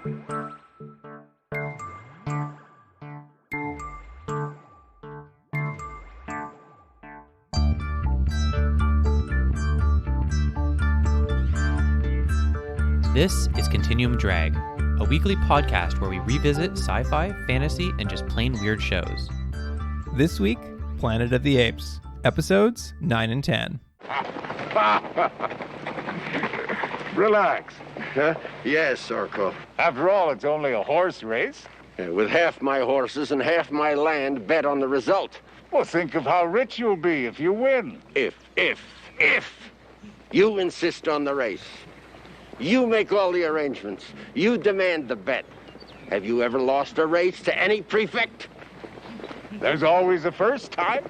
This is Continuum Drag, a weekly podcast where we revisit sci-fi, fantasy, and just plain weird shows. This week, Planet of the Apes, episodes 9 and 10. Relax. Yes, Urko. After all, it's only a horse race. With half my horses and half my land, bet on the result. Well, think of how rich you'll be if you win. If. You insist on the race. You make all the arrangements. You demand the bet. Have you ever lost a race to any prefect? There's always a first time.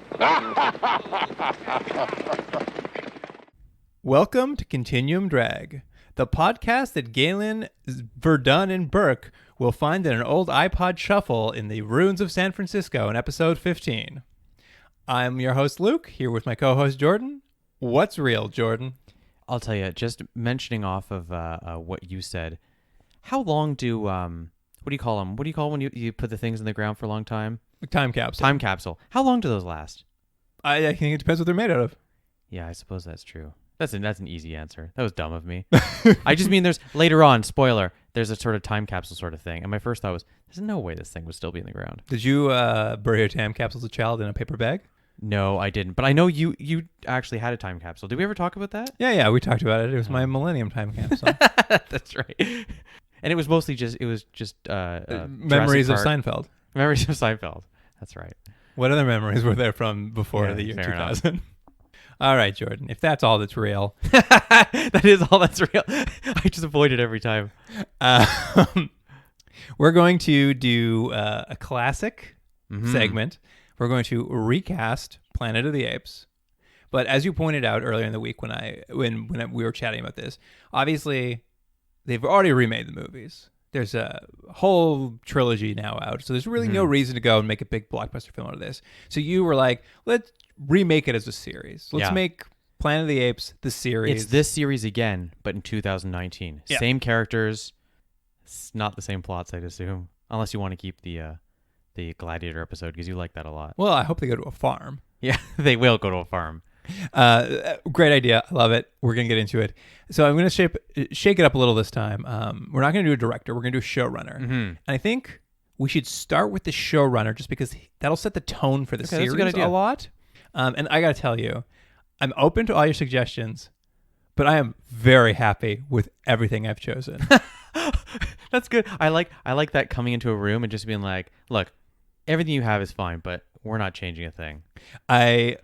Welcome to Continuum Drag, the podcast that Galen, Verdun, and Burke will find in an old iPod shuffle in the ruins of San Francisco in episode 15. I'm your host, Luke, here with my co-host, Jordan. What's real, Jordan? I'll tell you, just mentioning off of what you said, how long do, what do you call them? What do you call when you put the things in the ground for a long time? Time capsule. Time capsule. How long do those last? I think it depends what they're made out of. Yeah, I suppose that's true. That's an easy answer. That was dumb of me. I just mean there's, later on, spoiler, there's a sort of time capsule sort of thing. And my first thought was, there's no way this thing would still be in the ground. Did you bury your time capsule as a child in a paper bag? No, I didn't. But I know you actually had a time capsule. Did we ever talk about that? Yeah, we talked about it. It was my Millennium time capsule. That's right. And it was mostly just memories of Seinfeld. Memories of Seinfeld. That's right. What other memories were there from before the year 2000? All right, Jordan. If that's all that's real. That is all that's real. I just avoid it every time. We're going to do a classic segment. We're going to recast Planet of the Apes. But as you pointed out earlier in the week when we were chatting about this, obviously they've already remade the movies. There's a whole trilogy now out, so there's really no reason to go and make a big blockbuster film out of this. So you were like, let's remake it as a series. Let's make Planet of the Apes the series. It's this series again, but in 2019. Yeah. Same characters. It's not the same plots, I'd assume, unless you want to keep the Gladiator episode, because you like that a lot. Well, I hope they go to a farm. Yeah, they will go to a farm. Great idea. I love it. We're going to get into it. So I'm going to shake it up a little this time. We're not going to do a director. We're going to do a showrunner. And I think we should start with the showrunner just because that'll set the tone for the series a lot. And I got to tell you, I'm open to all your suggestions, but I am very happy with everything I've chosen. That's good. I like that coming into a room and just being like, look, everything you have is fine, but we're not changing a thing. I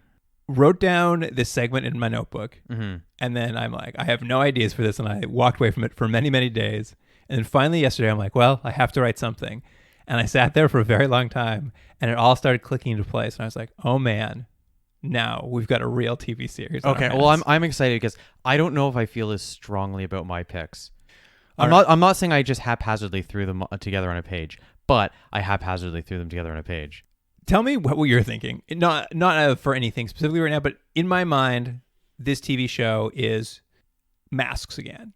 wrote down this segment in my notebook, and then I'm like, I have no ideas for this, and I walked away from it for many, many days. And then finally yesterday, I'm like, well, I have to write something. And I sat there for a very long time, and it all started clicking into place. And I was like, oh, man, now we've got a real TV series. Okay, well, I'm excited because I don't know if I feel as strongly about my picks. I'm not saying I just haphazardly threw them together on a page, but I haphazardly threw them together on a page. Tell me what you're thinking. Not for anything specifically right now, but in my mind, this TV show is masks again.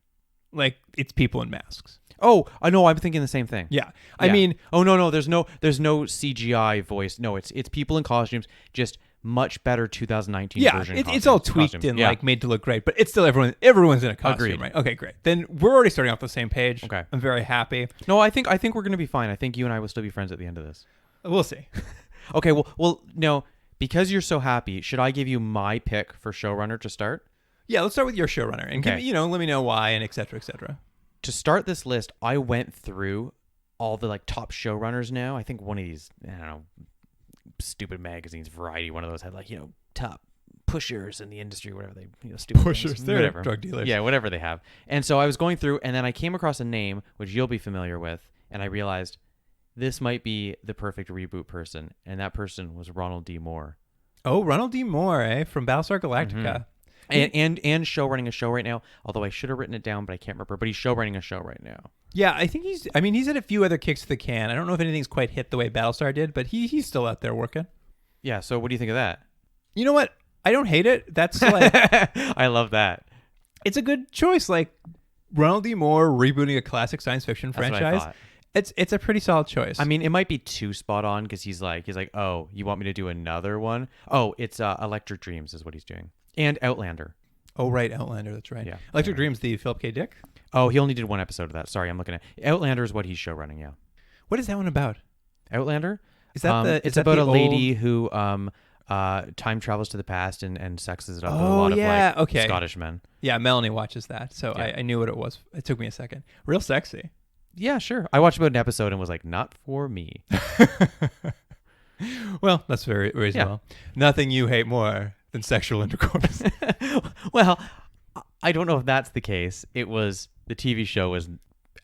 Like, it's people in masks. Oh, I know. I'm thinking the same thing. Yeah. I mean, oh no, there's no CGI voice. No, it's people in costumes, just much better 2019 version. Yeah, it's all tweaked and like made to look great, but it's still everyone's in a costume. Agreed. Right? Okay, great. Then we're already starting off the same page. Okay, I'm very happy. No, I think we're gonna be fine. I think you and I will still be friends at the end of this. We'll see. Okay, well, no, because you're so happy, should I give you my pick for showrunner to start? Yeah, let's start with your showrunner and give me, let me know why and et cetera, et cetera. To start this list, I went through all the like top showrunners now. I think one of these, I don't know, stupid magazines, Variety, one of those had like, top pushers in the industry, whatever they, stupid pushers, things, they're whatever. Drug dealers. Yeah, whatever they have. And so I was going through, and then I came across a name, which you'll be familiar with, and I realized this might be the perfect reboot person, and that person was Ronald D. Moore. Oh, Ronald D. Moore, from Battlestar Galactica. And show running a show right now, although I should have written it down, but I can't remember. But he's show running a show right now. Yeah, I think he's had a few other kicks to the can. I don't know if anything's quite hit the way Battlestar did, but he's still out there working. Yeah, so what do you think of that? You know what? I don't hate it. That's like... I love that. It's a good choice. Like, Ronald D. Moore rebooting a classic science fiction That's what I franchise. thought. It's a pretty solid choice. I mean, it might be too spot on because he's like, oh, you want me to do another one? Oh, it's Electric Dreams is what he's doing, and Outlander. oh right, Outlander. That's right. Yeah. Electric Yeah. Dreams, the Philip K. Dick. Oh, he only did one episode of that. Sorry, I'm looking at Outlander is what he's show running. Yeah, What is that one about? Outlander. Is that the? It's is that about the a lady old- who time travels to the past and sexes it up with a Oh, lot yeah, of like okay. Scottish men. Yeah, Melanie watches that, so Yeah. I knew what it was. It took me a second. Real sexy. Yeah, sure. I watched about an episode and was like, not for me. Well, that's very reasonable. Nothing you hate more than sexual intercourse. Well, I don't know if that's the case. It was the TV show was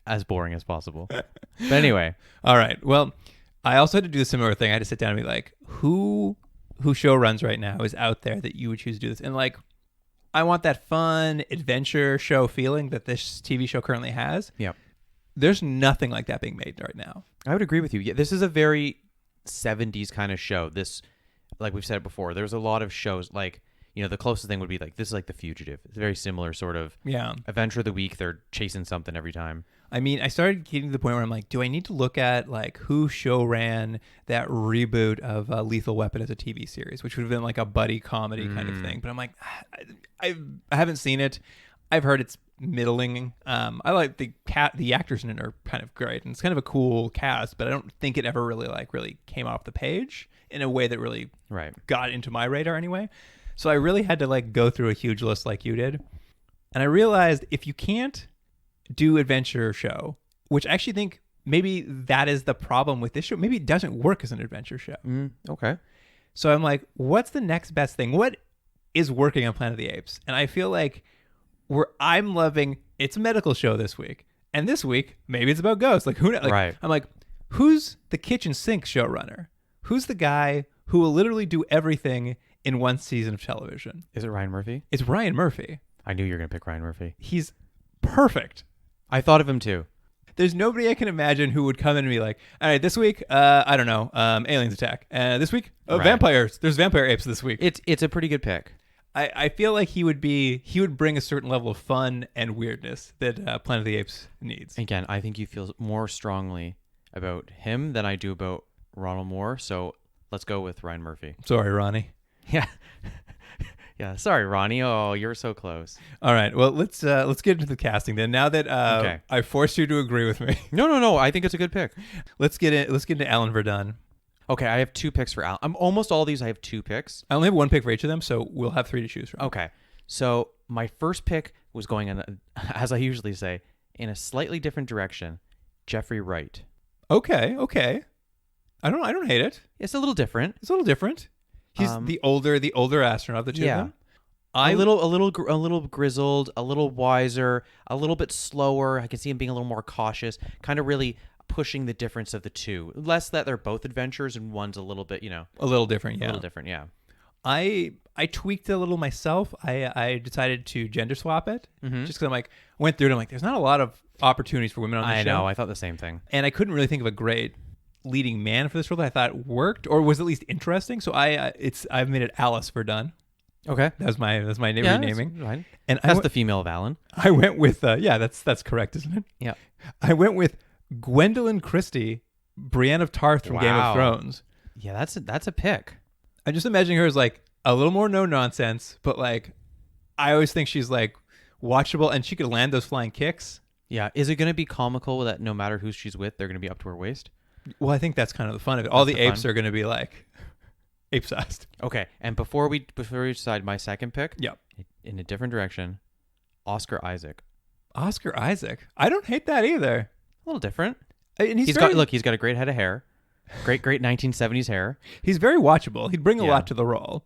as boring as possible. But anyway, All right. Well, I also had to do a similar thing. I had to sit down and be like, who show runs right now is out there that you would choose to do this? And like, I want that fun adventure show feeling that this TV show currently has. yeah, There's nothing like that being made right now. I would agree with you. Yeah, this is a very 70s kind of show. This, like we've said before, there's a lot of shows like, the closest thing would be like, this is like The Fugitive. It's a very similar sort of Yeah. adventure of the week. They're chasing something every time. I mean, I started getting to the point where I'm like, do I need to look at like who show ran that reboot of Lethal Weapon as a TV series, which would have been like a buddy comedy kind of thing. But I'm like, I haven't seen it. I've heard it's middling. I like the actors in it are kind of great, and it's kind of a cool cast. But I don't think it ever really came off the page in a way that really Right. got into my radar anyway. So I really had to like go through a huge list like you did, and I realized if you can't do adventure show, which I actually think maybe that is the problem with this show. Maybe it doesn't work as an adventure show. Okay. So I'm like, what's the next best thing? What is working on Planet of the Apes? And I feel like I'm loving it's a medical show this week. And this week, maybe it's about ghosts. Like who knows? Like, Right. I'm like, who's the kitchen sink showrunner? Who's the guy who will literally do everything in one season of television? Is it Ryan Murphy? It's Ryan Murphy. I knew you were going to pick Ryan Murphy. He's perfect. I thought of him too. There's nobody I can imagine who would come in and be like, all right, this week, I don't know, aliens attack. This week, Right. vampires. There's vampire apes this week. It's a pretty good pick. I feel like he would bring a certain level of fun and weirdness that Planet of the Apes needs. Again, I think you feel more strongly about him than I do about Ronald Moore. So let's go with Ryan Murphy. Sorry, Ronnie. Yeah. Yeah. Sorry, Ronnie. Oh, you're so close. All right. Well, let's get into the casting then. Now that Okay. I forced you to agree with me, No. I think it's a good pick. let's get into Alan Verdun. Okay, I have 2 picks for Al. I'm almost all these. I have 2 picks. I only have 1 pick for each of them, so we'll have 3 to choose from. Okay. So my first pick was going in, as I usually say, in a slightly different direction. Jeffrey Wright. Okay. I don't hate it. It's a little different. It's a little different. He's the older astronaut of the two of them. A little grizzled, a little wiser, a little bit slower. I can see him being a little more cautious, kind of really pushing the difference of the two. Less that they're both adventures and one's a little bit, a little different. Yeah. a little different. Yeah. I tweaked it a little myself. I decided to gender swap it just because I'm like, I went through it. I'm like, there's not a lot of opportunities for women on the show. I know. I thought the same thing. And I couldn't really think of a great leading man for this role that I thought worked or was at least interesting. So I've made it Alice Verdun. Okay. That's my Yeah, renaming. that's fine. And That's the female of Alan. I went with that's correct, isn't it? Yeah. I went with Gwendolyn Christie, Brienne of Tarth from Game of Wow. Thrones. Yeah, that's a pick. I'm just imagining her as like a little more no nonsense, but like I always think she's like watchable and she could land those flying kicks. Yeah. Is it going to be comical that no matter who she's with, they're going to be up to her waist? Well, I think that's kind of the fun of it. All the That's the apes fun. are going to be like ape-sized. Okay. And before we decide my second pick, Yep. in a different direction, Oscar Isaac. Oscar Isaac. I don't hate that either. A little different. And He's got a great head of hair. Great 1970s hair. He's very watchable. He'd bring a Yeah. lot to the role.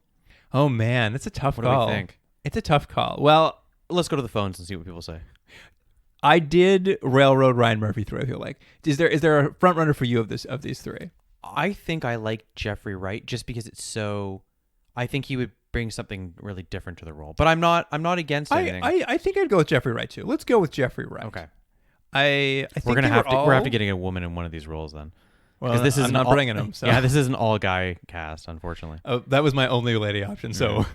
Oh man, it's a tough What call. do we think? It's a tough call. Well, Let's go to the phones and see what people say. I did railroad Ryan Murphy through. I feel like is there a front runner for you of these three? I think I like Jeffrey Wright just because it's so. I think he would bring something really different to the role, but I'm not against anything. I think I'd go with Jeffrey Wright too. Let's go with Jeffrey Wright. Okay, I think we're gonna they have were to all, we're have to getting a woman in one of these roles then. Well, this is I'm not bringing him. So. Yeah, this is an all guy cast, unfortunately. Oh, that was my only lady option. So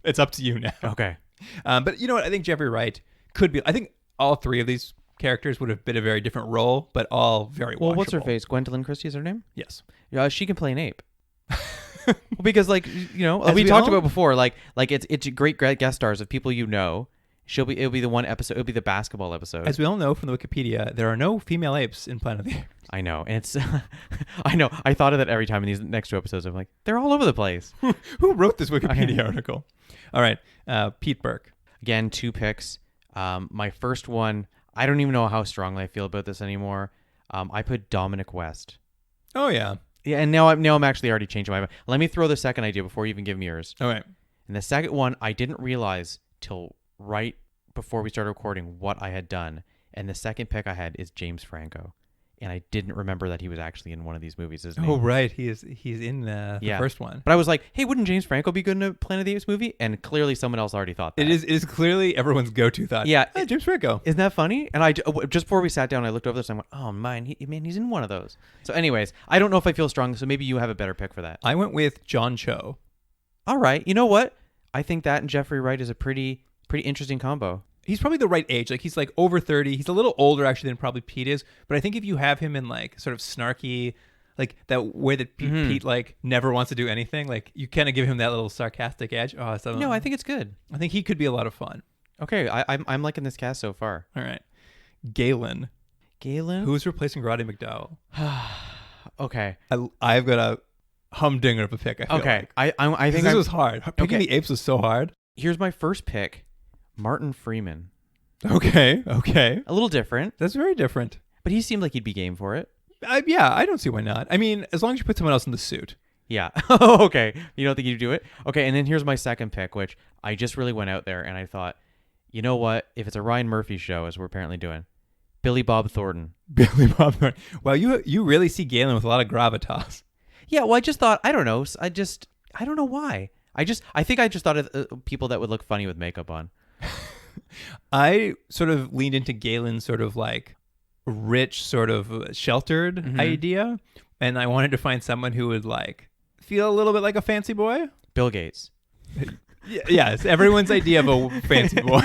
it's up to you now. Okay. But you know what? I think Jeffrey Wright could be. I think all three of these characters would have been a very different role, but all very Well, what's her watchable. face? Gwendolyn Christie is her name? Yes. Yeah, she can play an ape. Well, because like As we we talked all- about before, like it's great guest stars of people you know. It'll be the one episode. It'll be the basketball episode. As we all know from the Wikipedia, there are no female apes in Planet of the Apes. I know, and it's I know. I thought of that every time in these next two episodes. I'm like, they're all over the place. Who wrote this Wikipedia article? All right. Pete Burke. Again, 2 picks. My first one, I don't even know how strongly I feel about this anymore. I put Dominic West. Oh, yeah. Yeah, and now I'm actually already changing my mind. Let me throw the second idea before you even give me yours. All right. And the second one, I didn't realize till right before we started recording what I had done. And the second pick I had is James Franco. And I didn't remember that he was actually in one of these movies. His name. Oh, right. He's in the first one. But I was like, hey, wouldn't James Franco be good in a Planet of the Apes movie? And clearly someone else already thought that. It is clearly everyone's go-to thought. Yeah. James Franco. Isn't that funny? And I just before we sat down, I looked over this and I went, oh, man, he's in one of those. So anyways, I don't know if I feel strong, so maybe you have a better pick for that. I went with John Cho. All right. You know what? I think that and Jeffrey Wright is a pretty interesting combo. He's probably the right age. Like, he's like over 30. He's a little older actually than probably Pete is. But I think if you have him in like sort of snarky, like that way that Pete like never wants to do anything, like you kind of give him that little sarcastic edge. Oh, so No, I think it's good. I think he could be a lot of fun. Okay, I'm liking this cast so far. All right. Galen. Galen? Who's replacing Roddy McDowell? Okay. I've got a humdinger of a pick. I feel Okay. like. I think this was hard. Picking Okay. the apes was so hard. Here's my first pick. Martin Freeman. Okay. A little different, That's very different. but he seemed like he'd be game for it. Yeah, I don't see why not. I mean, as long as you put someone else in the suit. Yeah. Okay. You don't think you'd do it? Okay, and then here's my second pick, which I just really went out there and I thought, you know what? If it's a Ryan Murphy show, as we're apparently doing, Billy Bob Thornton. Billy Bob Thornton. Well, you really see Galen with a lot of gravitas. Yeah, well, I just thought, I don't know. I don't know why. I think I just thought of people that would look funny with makeup on. I sort of leaned into Galen's sort of like rich, sort of sheltered idea. And I wanted to find someone who would like feel a little bit like a fancy boy. Bill Gates. Yeah, it's everyone's idea of a fancy boy.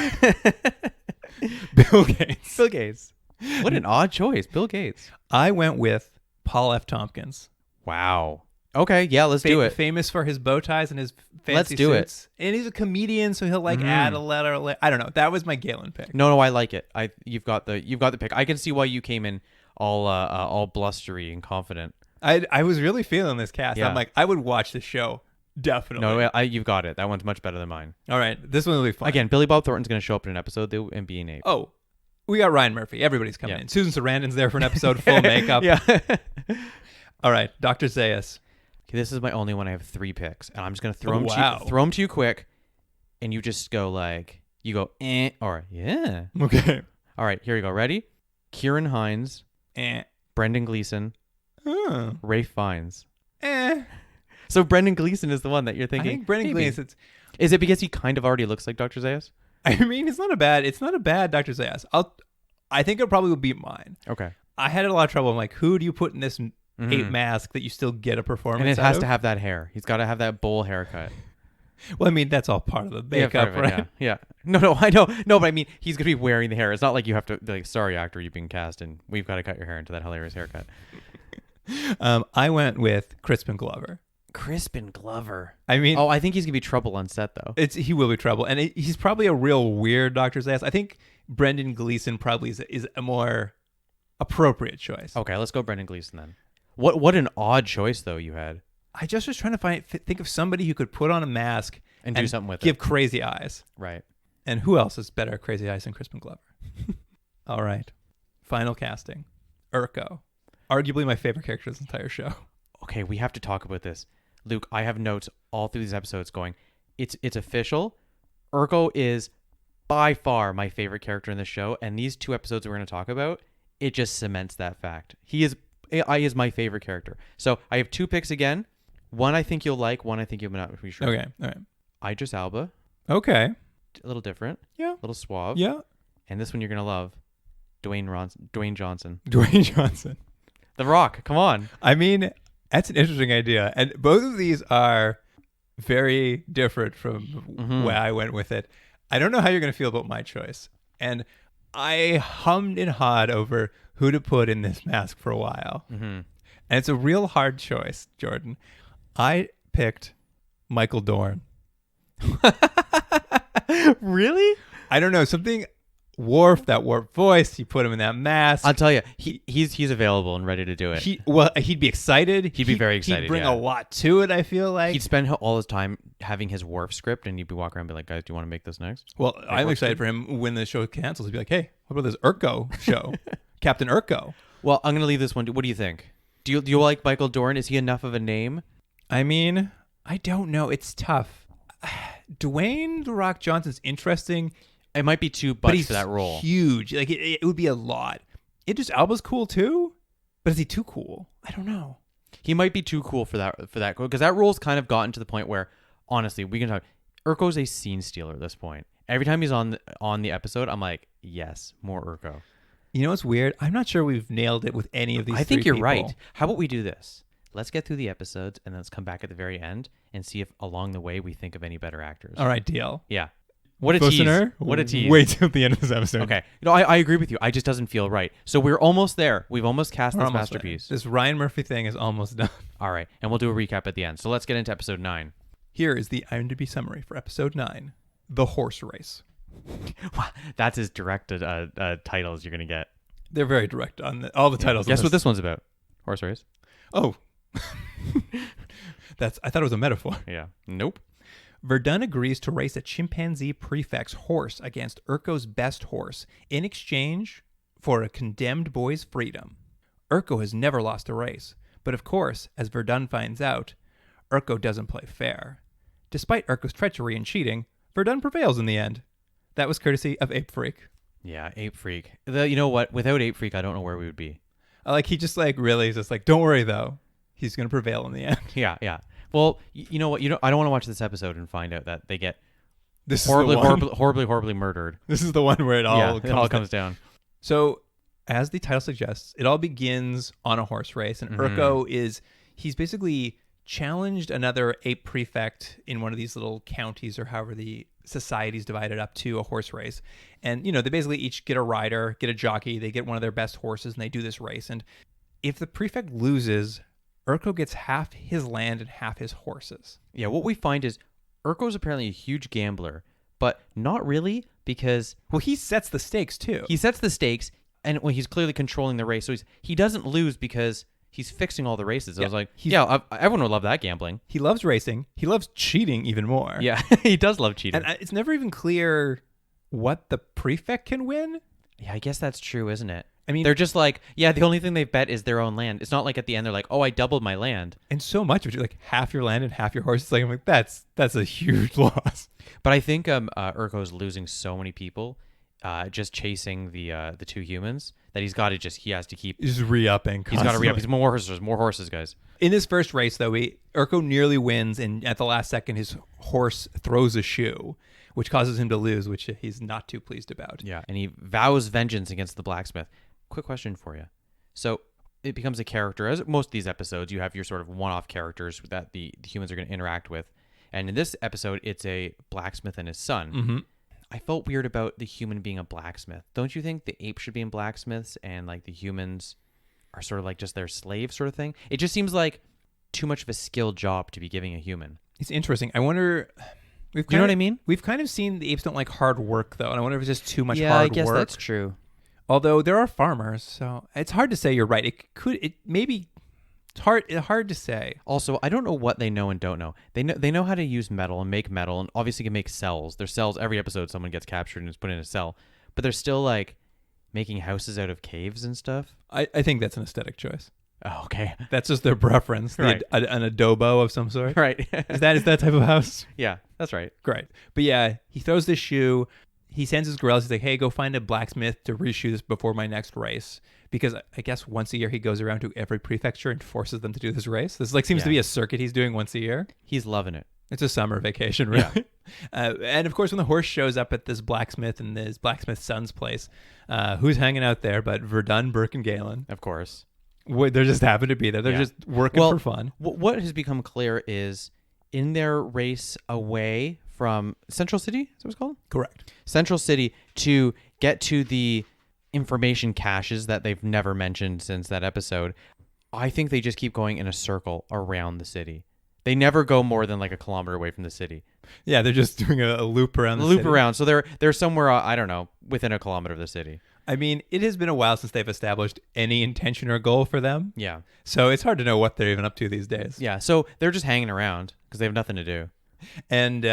Bill Gates. Bill Gates. What an odd choice. Bill Gates. I went with Paul F. Tompkins. Wow. Okay, yeah, let's do it. Famous for his bow ties and his fancy Let's do it. suits. And he's a comedian, so he'll like add a letter. I don't know. That was my Galen pick. No, I like it. You've got the pick. I can see why you came in all blustery and confident. I was really feeling this cast. Yeah. I'm like, I would watch the show. Definitely. No, you've got it. That one's much better than mine. All right. This one will be fun. Again, Billy Bob Thornton's going to show up in an episode and be an ape. Oh, we got Ryan Murphy. Everybody's coming Yeah. in. Susan Sarandon's there for an episode, full makeup. Yeah. All right. Dr. Zayas. Okay, this is my only one. I have 3 picks, and I'm just going to throw them wow. throw them to you quick, and you just go like, you go, or yeah. Okay. All right, here you go. Ready? Kieran Hines, Brendan Gleeson, Oh. Rafe Fiennes. Eh. So Brendan Gleeson is the one that you're I thinking. think Brendan maybe. Gleeson. Is it because he kind of already looks like Dr. Zayas? I mean, it's not a bad Dr. Zayas. I think it probably would beat mine. Okay. I had a lot of trouble. I'm like, who do you put in this ape mask that you still get a performance? And it out has of? to have that hair. He's got to have that bowl haircut. Well, I mean, that's all part of the makeup, part of it, right? Yeah. No, I know. No, but I mean, he's going to be wearing the hair. It's not like you have to, like, sorry, actor, you've been cast, and we've got to cut your hair into that hilarious haircut. I went with Crispin Glover. Crispin Glover. I mean, I think he's going to be trouble on set, though. he will be trouble, and he's probably a real weird Dr. Zayas. I think Brendan Gleeson probably is a more appropriate choice. Okay, let's go Brendan Gleeson then. What an odd choice, though, you had. I just was trying to think of somebody who could put on a mask And do something with give it. crazy eyes. Right. And who else is better at crazy eyes than Crispin Glover? All right. Final casting. Urko. Arguably my favorite character of this entire show. Okay, we have to talk about this. Luke, I have notes all through these episodes going, it's official. Urko is by far my favorite character in the show, and these 2 episodes we're going to talk about, it just cements that fact. He is my favorite character. So I have 2 picks again. One I think you'll like, one I think you'll not be sure. Okay. All right. Idris Elba, Okay. a little different, Yeah. a little suave. Yeah. And this one you're going to love, Dwayne Johnson. Dwayne Johnson. The Rock, come on. I mean, that's an interesting idea. And both of these are very different from where I went with it. I don't know how you're going to feel about my choice. And I hummed and hawed over who to put in this mask for a while. Mm-hmm. And it's a real hard choice, Jordan. I picked Michael Dorn. Really? I don't know, something that warped voice. You put him in that mask. I'll tell you, he's available and ready to do it. He'd be excited. He'd be very excited. He'd bring yeah. a lot to it, I feel like. He'd spend all his time having his Worf script, and you'd be walking around and be like, guys, do you want to make this next? Well, I'm excited for him when the show cancels. He'd be like, hey, what about this Urko show? Captain Urko. Well, I'm going to leave this one. What do you think? Do you like Michael Dorn? Is he enough of a name? I mean, I don't know. It's tough. Dwayne The Rock Johnson's interesting. It might be too But much he's for that role. huge. Like it would be a lot. Idris Elba's cool too, but is he too cool? I don't know. He might be too cool for that because that role's kind of gotten to the point where, honestly, we can talk. Urko's a scene stealer at this point. Every time he's on the episode, I'm like, yes, more Urko. You know what's weird? I'm not sure we've nailed it with any of these. I think three you're people. right. How about we do this? Let's get through the episodes and then let's come back at the very end and see if along the way we think of any better actors. All right, deal. Yeah. What a Listener, tease. What a tease. Wait till the end of this episode. Okay. No, I agree with you. I just doesn't feel right. So we're almost there. We've almost cast We're this almost masterpiece. there. This Ryan Murphy thing is almost done. All right. And we'll do a recap at the end. So let's get into episode 9. Here is the IMDb summary for episode 9, The Horse Race. That's as direct a title as you're going to get. They're very direct on all the titles. Guess what this one's about? Horse race? Oh. I thought it was a metaphor. Yeah. Nope. Verdun agrees to race a chimpanzee prefect's horse against Urko's best horse in exchange for a condemned boy's freedom. Urko has never lost a race, but of course, as Verdun finds out, Urko doesn't play fair. Despite Urko's treachery and cheating, Verdun prevails in the end. That was courtesy of Ape Freak. Yeah, Ape Freak. You know what? Without Ape Freak, I don't know where we would be. He just really is just like, don't worry though. He's going to prevail in the end. Yeah. Well, you know what? I don't want to watch this episode and find out that they get This horribly murdered. This is the one where it all comes down. So, as the title suggests, it all begins on a horse race, and Urko he's basically challenged another ape prefect in one of these little counties or however the society's divided up to a horse race. And, they basically each get a rider, get a jockey, they get one of their best horses, and they do this race. And if the prefect loses, Urko gets half his land and half his horses. Yeah, what we find is Urko's apparently a huge gambler, but not really because... Well, he sets the stakes, too. He sets the stakes, and he's clearly controlling the race. So he doesn't lose because he's fixing all the races. I was like, everyone would love that gambling. He loves racing. He loves cheating even more. Yeah, he does love cheating. And it's never even clear what the prefect can win. Yeah, I guess that's true, isn't it? I mean, they're just like, the only thing they've bet is their own land. It's not like at the end they're like, oh, I doubled my land. And so much of it, like half your land and half your horses. Like, I'm like, that's a huge loss. But I think Urko's losing so many people just chasing the two humans that he has to keep. He's re-upping. He's got to re-up. He's more horses, guys. In this first race, though, Urko nearly wins, and at the last second, his horse throws a shoe, which causes him to lose, which he's not too pleased about. Yeah, and he vows vengeance against the blacksmith. Quick question for you. So it becomes a character. As most of these episodes, you have your sort of one-off characters that the humans are going to interact with. And in this episode, it's a blacksmith and his son. Mm-hmm. I felt weird about the human being a blacksmith. Don't you think the apes should be in blacksmiths and like the humans are sort of like just their slaves sort of thing? It just seems like too much of a skilled job to be giving a human. It's interesting. I wonder... You know what I mean? We've kind of seen the apes don't like hard work, though, and I wonder if it's just too much hard work. Yeah, I guess that's true. Although there are farmers, so it's hard to say. You're right. It's hard to say. Also, I don't know what they know and don't know. They know how to use metal and make metal, and obviously can make cells. There's cells every episode. Someone gets captured and is put in a cell, but they're still like making houses out of caves and stuff. I think that's an aesthetic choice. Oh, okay. That's just their preference. Right. An adobo of some sort. Right. Is that type of house? Yeah, that's right. Great. But yeah, he throws this shoe. He sends his guerrillas. He's like, hey, go find a blacksmith to reshoe this before my next race. Because I guess once a year he goes around to every prefecture and forces them to do this race. This seems to be a circuit he's doing once a year. He's loving it. It's a summer vacation, really. Yeah. And of course, when the horse shows up at this blacksmith and this blacksmith's son's place, who's hanging out there but Verdun, Burke, and Galen? Of course. They just happen to be there. They're just working for fun. What has become clear is in their race away from Central City, is that what it's called? Correct. Central City to get to the information caches that they've never mentioned since that episode, I think they just keep going in a circle around the city. They never go more than like a kilometer away from the city. Yeah, they're just doing a loop around the Loop city. around. So they're somewhere, I don't know, within a kilometer of the city. I mean, it has been a while since they've established any intention or goal for them. Yeah. So it's hard to know what they're even up to these days. Yeah. So they're just hanging around because they have nothing to do. And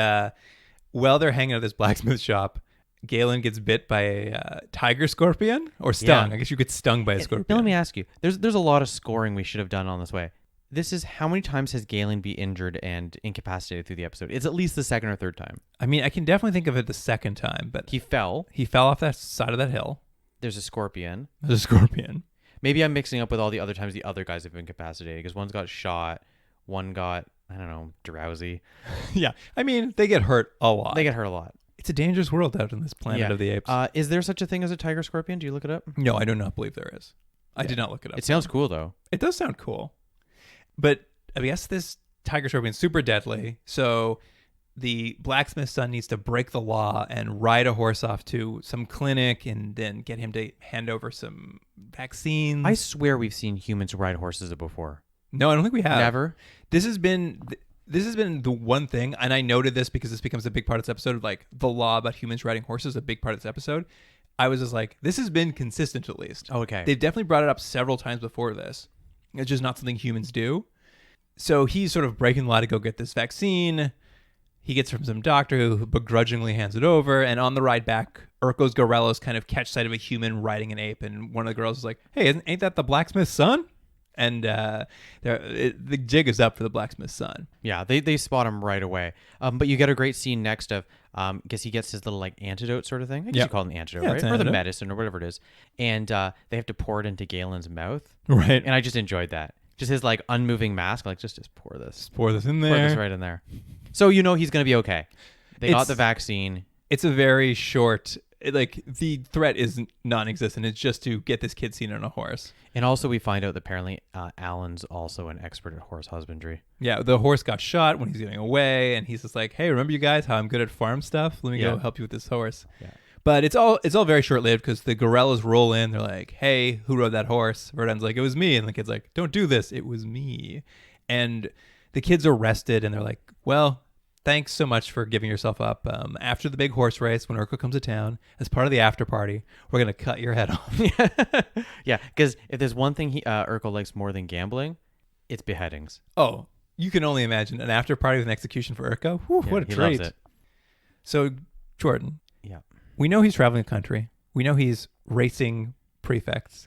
while they're hanging at this blacksmith shop, Galen gets bit by a tiger scorpion or stung. Yeah. I guess you get stung by a scorpion. Now let me ask you. There's a lot of scoring we should have done on this way. This is how many times has Galen been injured and incapacitated through the episode? It's at least the second or third time. I mean, I can definitely think of it the second time, but He fell. he fell off that side of that hill. There's a scorpion. There's a scorpion. Maybe I'm mixing up with all the other times the other guys have been incapacitated because one's got shot, one got, I don't know, drowsy. Yeah. I mean, they get hurt a lot. They get hurt a lot. It's a dangerous world out in this Planet of the Apes. Is there such a thing as a tiger scorpion? Do you look it up? No, I do not believe there is. I did not look it up. It sounds cool though. It does sound cool. But I guess this tiger scorpion is super deadly. So the blacksmith's son needs to break the law and ride a horse off to some clinic and then get him to hand over some vaccines. I swear we've seen humans ride horses before. No, I don't think we have. Never? This has been the one thing, and I noted this because this becomes a big part of this episode, like the law about humans riding horses is a big part of this episode. I was just like, this has been consistent at least. Oh, okay. They've definitely brought it up several times before this. It's just not something humans do. So he's sort of breaking the law to go get this vaccine. He gets from some doctor who begrudgingly hands it over. And on the ride back, Urko's gorillas kind of catch sight of a human riding an ape. And one of the girls is like, hey, ain't that the blacksmith's son? And the jig is up for the blacksmith's son. Yeah, they spot him right away. But you get a great scene next of, guess he gets his little like antidote sort of thing. I guess you call it an antidote, Yeah, right? it's an Or the antidote. medicine or whatever it is. And they have to pour it into Galen's mouth. Right. And I just enjoyed that. Just his like unmoving mask, like just pour this. Pour this in Pour there. this right in there. So you know he's going to be okay. They got It's- the vaccine. It's a very short, like the threat is non-existent. It's just to get this kid seen on a horse. And also we find out that apparently Alan's also an expert at horse husbandry. Yeah, the horse got shot when he's getting away, and he's just like, "Hey, remember you guys how I'm good at farm stuff? Let me go Yeah. help you with this horse." Yeah. But it's all very short-lived because the gorillas roll in. They're like, "Hey, who rode that horse?" Verdun's like, "It was me," and the kid's like, "Don't do this. It was me." And the kid's arrested, and they're like, "Well, thanks so much for giving yourself up. After the big horse race, when Urko comes to town, as part of the after party, we're gonna cut your head off." Yeah, because if there's one thing Urko likes more than gambling, it's beheadings. Oh, you can only imagine an after party with an execution for Urko. Whew, Yeah, what a he treat! loves it. So, Jordan, Yeah. we know he's traveling the country. We know he's racing prefects.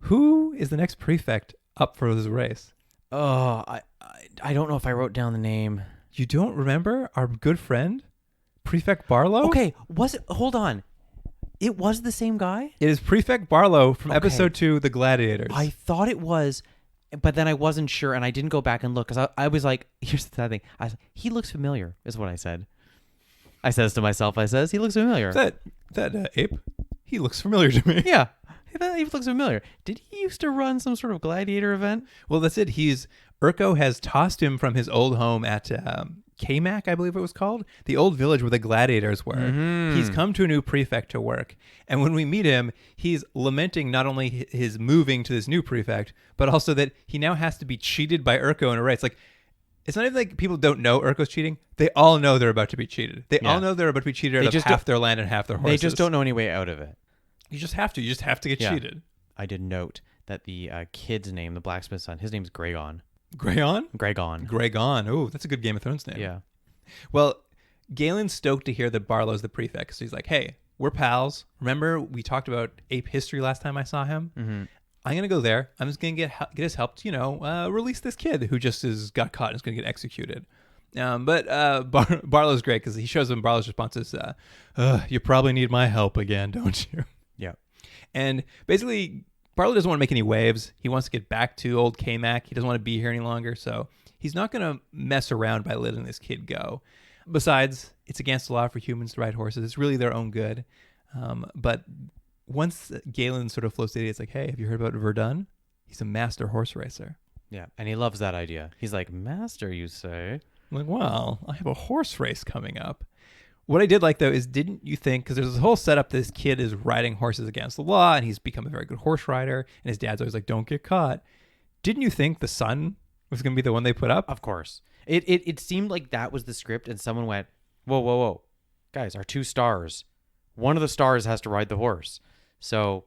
Who is the next prefect up for this race? Oh, I don't know if I wrote down the name. You don't remember our good friend, Prefect Barlow? Okay, was it? Hold on. It was the same guy? It is Prefect Barlow from Okay. episode 2, The Gladiators. I thought it was, but then I wasn't sure, and I didn't go back and look because I was like, here's the sad thing. I was like, he looks familiar, is what I said. I says to myself, he looks familiar. that ape, he looks familiar to me. Yeah. He looks familiar. Did he used to run some sort of gladiator event? Well, that's it. Urko has tossed him from his old home at Kamak, I believe it was called, the old village where the gladiators were. Mm-hmm. He's come to a new prefect to work. And when we meet him, he's lamenting not only his moving to this new prefect, but also that he now has to be cheated by Urko in a race. Like, it's not even like people don't know Urko's cheating. They all know they're about to be cheated. They all know they're about to be cheated out of half their land and half their horses. They just don't know any way out of it. You just have to. You just have to get Yeah. cheated. I did note that the kid's name, the blacksmith's son, his name's Gragon. Gregon? Gragon. Gregon. Oh, that's a good Game of Thrones name. Yeah. Well, Galen's stoked to hear that Barlow's the prefect. So he's like, hey, we're pals. Remember we talked about ape history last time I saw him? Mm-hmm. I'm going to go there. I'm just going to get his help to, release this kid who just got caught and is going to get executed. But Barlow's great because he shows him Barlow's response is, you probably need my help again, don't you? Yeah. And basically, Barlow doesn't want to make any waves. He wants to get back to old Kamak. He doesn't want to be here any longer. So he's not going to mess around by letting this kid go. Besides, it's against the law for humans to ride horses. It's really their own good. But once Galen sort of floats the idea, it's like, hey, have you heard about Verdun? He's a master horse racer. Yeah. And he loves that idea. He's like, master, you say? I'm like, well, I have a horse race coming up. What I did like, though, is didn't you think, because there's this whole setup, this kid is riding horses against the law, and he's become a very good horse rider, and his dad's always like, don't get caught. Didn't you think the son was going to be the one they put up? Of course. It seemed like that was the script, and someone went, whoa. Guys, our 2 stars. One of the stars has to ride the horse. So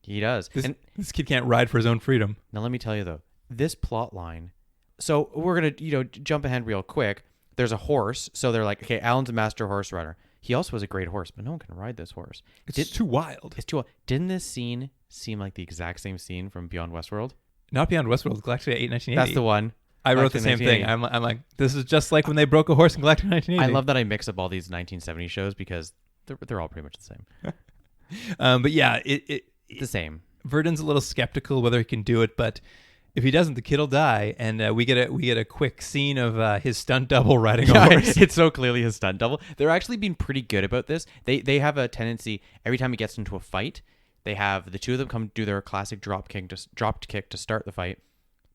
he does. This kid can't ride for his own freedom. Now, let me tell you, though, this plot line. So we're going to, jump ahead real quick. There's a horse. So they're like, okay, Alan's a master horse rider. He also has a great horse, but no one can ride this horse. It's too wild. It's too wild. Didn't this scene seem like the exact same scene from Beyond Westworld? Not Beyond Westworld, Galactic 1980. That's the one. I wrote the same thing. I'm like, this is just like when they broke a horse in Galactic 1980. I love that I mix up all these 1970 shows because they're all pretty much the same. But yeah, it's the same. Verdun's a little skeptical whether he can do it, but if he doesn't, the kid will die. And we get a quick scene of his stunt double riding a horse. It's so clearly his stunt double. They're actually being pretty good about this. They have a tendency every time he gets into a fight, they have the 2 of them come do their classic drop kick to start the fight,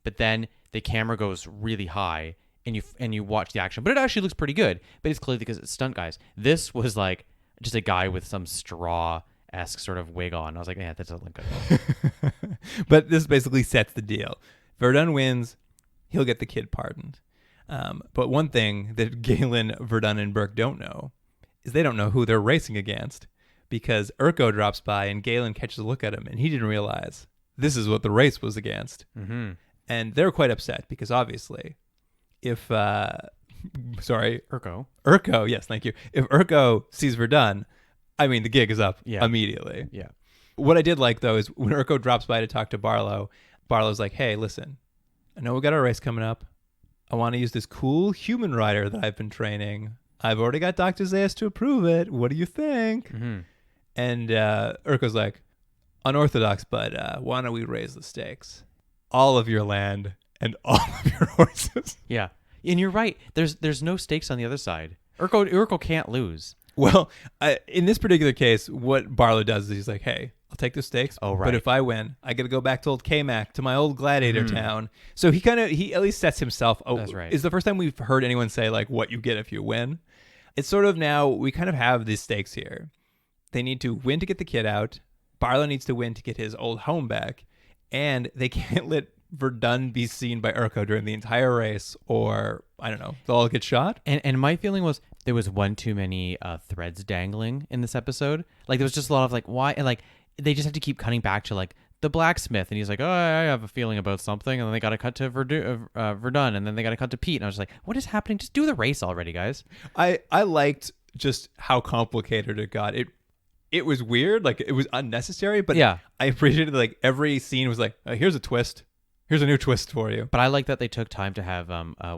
but then the camera goes really high and you watch the action. But it actually looks pretty good. But it's clearly because it's stunt guys. This was like just a guy with some straw-esque sort of wig on. I was like, that doesn't look good. But this basically sets the deal. Verdun wins. He'll get the kid pardoned. But one thing that Galen, Verdun, and Burke don't know is they don't know who they're racing against, because Urko drops by and Galen catches a look at him and he didn't realize this is what the race was against. Mm-hmm. And they're quite upset because obviously if Urko, yes, thank you. If Urko sees Verdun, I mean, the gig is up immediately. Yeah. What I did like, though, is when Urko drops by to talk to Barlow, Barlow's like, hey, listen, I know we got our race coming up. I want to use this cool human rider that I've been training. I've already got Dr. Zayas to approve it. What do you think? Mm-hmm. And Urko's like, unorthodox, but why don't we raise the stakes? All of your land and all of your horses. Yeah. And you're right. There's no stakes on the other side. Urko can't lose. Well, in this particular case, what Barlow does is he's like, hey, I'll take the stakes. Oh, right. But if I win, I got to go back to old K-Mac, to my old gladiator town. So he at least sets himself. Oh, that's right. It's the first time we've heard anyone say like what you get if you win. It's sort of now we kind of have these stakes here. They need to win to get the kid out. Barlow needs to win to get his old home back. And they can't let Verdun be seen by Urko during the entire race, or I don't know, they'll all get shot. And my feeling was there was one too many threads dangling in this episode. Like there was just a lot of like why, and like they just have to keep cutting back to like the blacksmith, and he's like, oh, I have a feeling about something, and then they got to cut to Verdun, and then they got to cut to Pete, and I was like, what is happening? Just do the race already, guys. I liked just how complicated it got. It was weird, like it was unnecessary, but yeah, I appreciated like every scene was like, here's a twist. Here's a new twist for you. But I like that they took time to have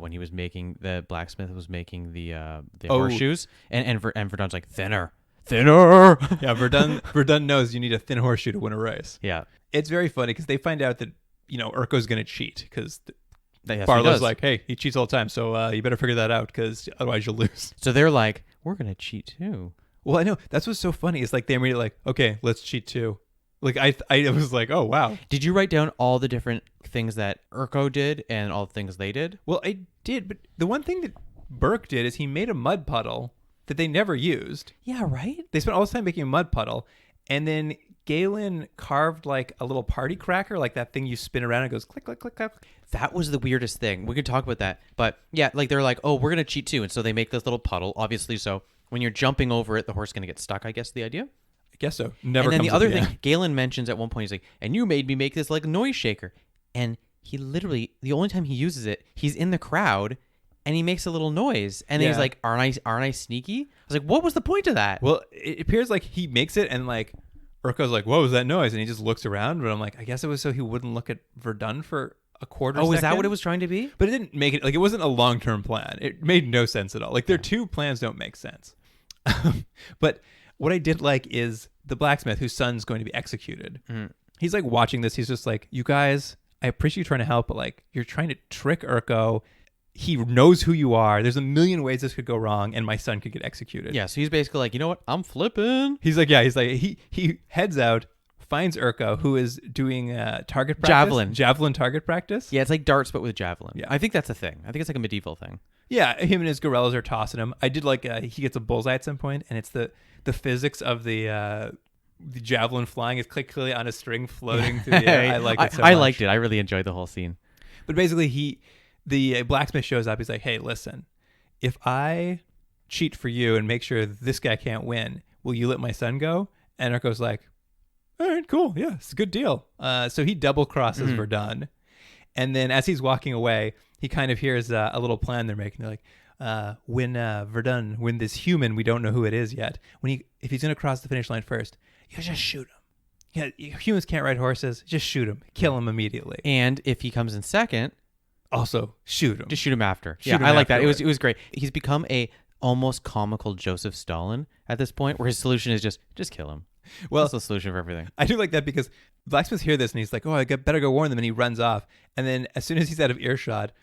when he was making the blacksmith was making the horseshoes, and Verdun's like thinner. Yeah, Verdun knows you need a thin horseshoe to win a race. Yeah, it's very funny because they find out that Urko's going to cheat because Barlow's like, hey, he cheats all the time, so you better figure that out because otherwise you'll lose. So they're like, we're going to cheat too. Well, I know that's what's so funny. It's like they immediately like, okay, let's cheat too. Like I was like, oh wow. Did you write down all the different things that Urko did and all the things they did? Well, I did, but the one thing that Burke did is he made a mud puddle that they never used. Yeah, right? They spent all this time making a mud puddle, and then Galen carved like a little party cracker, like that thing you spin around and it goes click, click, click, click. That was the weirdest thing. We could talk about that. But yeah, like they're like, oh, we're going to cheat too. And so they make this little puddle, obviously. So when you're jumping over it, the horse is going to get stuck, I guess the idea. I guess so. Never. And then comes the other up thing, again. Galen mentions at one point, he's like, and you made me make this like noise shaker. And he literally, the only time he uses it, he's in the crowd and he makes a little noise. And then he's like, aren't I sneaky? I was like, what was the point of that? Well, it appears like he makes it and like Urko's like, what was that noise? And he just looks around. But I'm like, I guess it was so he wouldn't look at Verdun for a quarter second. Is that what it was trying to be? But it didn't make it, like it wasn't a long-term plan. It made no sense at all. Like their two plans don't make sense. But what I did like is the blacksmith whose son's going to be executed. Mm. He's like watching this. He's just like, you guys, I appreciate you trying to help, but like you're trying to trick Urko. He knows who you are. There's a million ways this could go wrong, and my son could get executed. Yeah, so he's basically like, you know what? I'm flipping. He's like, yeah, he's like, he heads out, finds Urko, who is doing target practice. Javelin target practice. Yeah, it's like darts, but with javelin. Yeah. I think that's a thing. I think it's like a medieval thing. Yeah, him and his gorillas are tossing him. I did like he gets a bullseye at some point, and it's the physics of the javelin flying is clearly on a string floating through the air. I like it so much. I liked it. I really enjoyed the whole scene. But basically, the blacksmith shows up. He's like, hey, listen, if I cheat for you and make sure this guy can't win, will you let my son go? And Urko's like, all right, cool. Yeah, it's a good deal. So he double crosses Verdun. And then as he's walking away, he kind of hears a little plan they're making. They're like, when Verdun, when this human, we don't know who it is yet, if he's going to cross the finish line first, you just shoot him. Yeah, humans can't ride horses. Just shoot him. Kill him immediately. And if he comes in second, also shoot him. Just shoot him after. Shoot him I like that. afterward. It was great. He's become a almost comical Joseph Stalin at this point, where his solution is just kill him. Well, that's the solution for everything. I do like that because blacksmiths hear this and he's like, oh, better go warn them, and he runs off. And then as soon as he's out of earshot,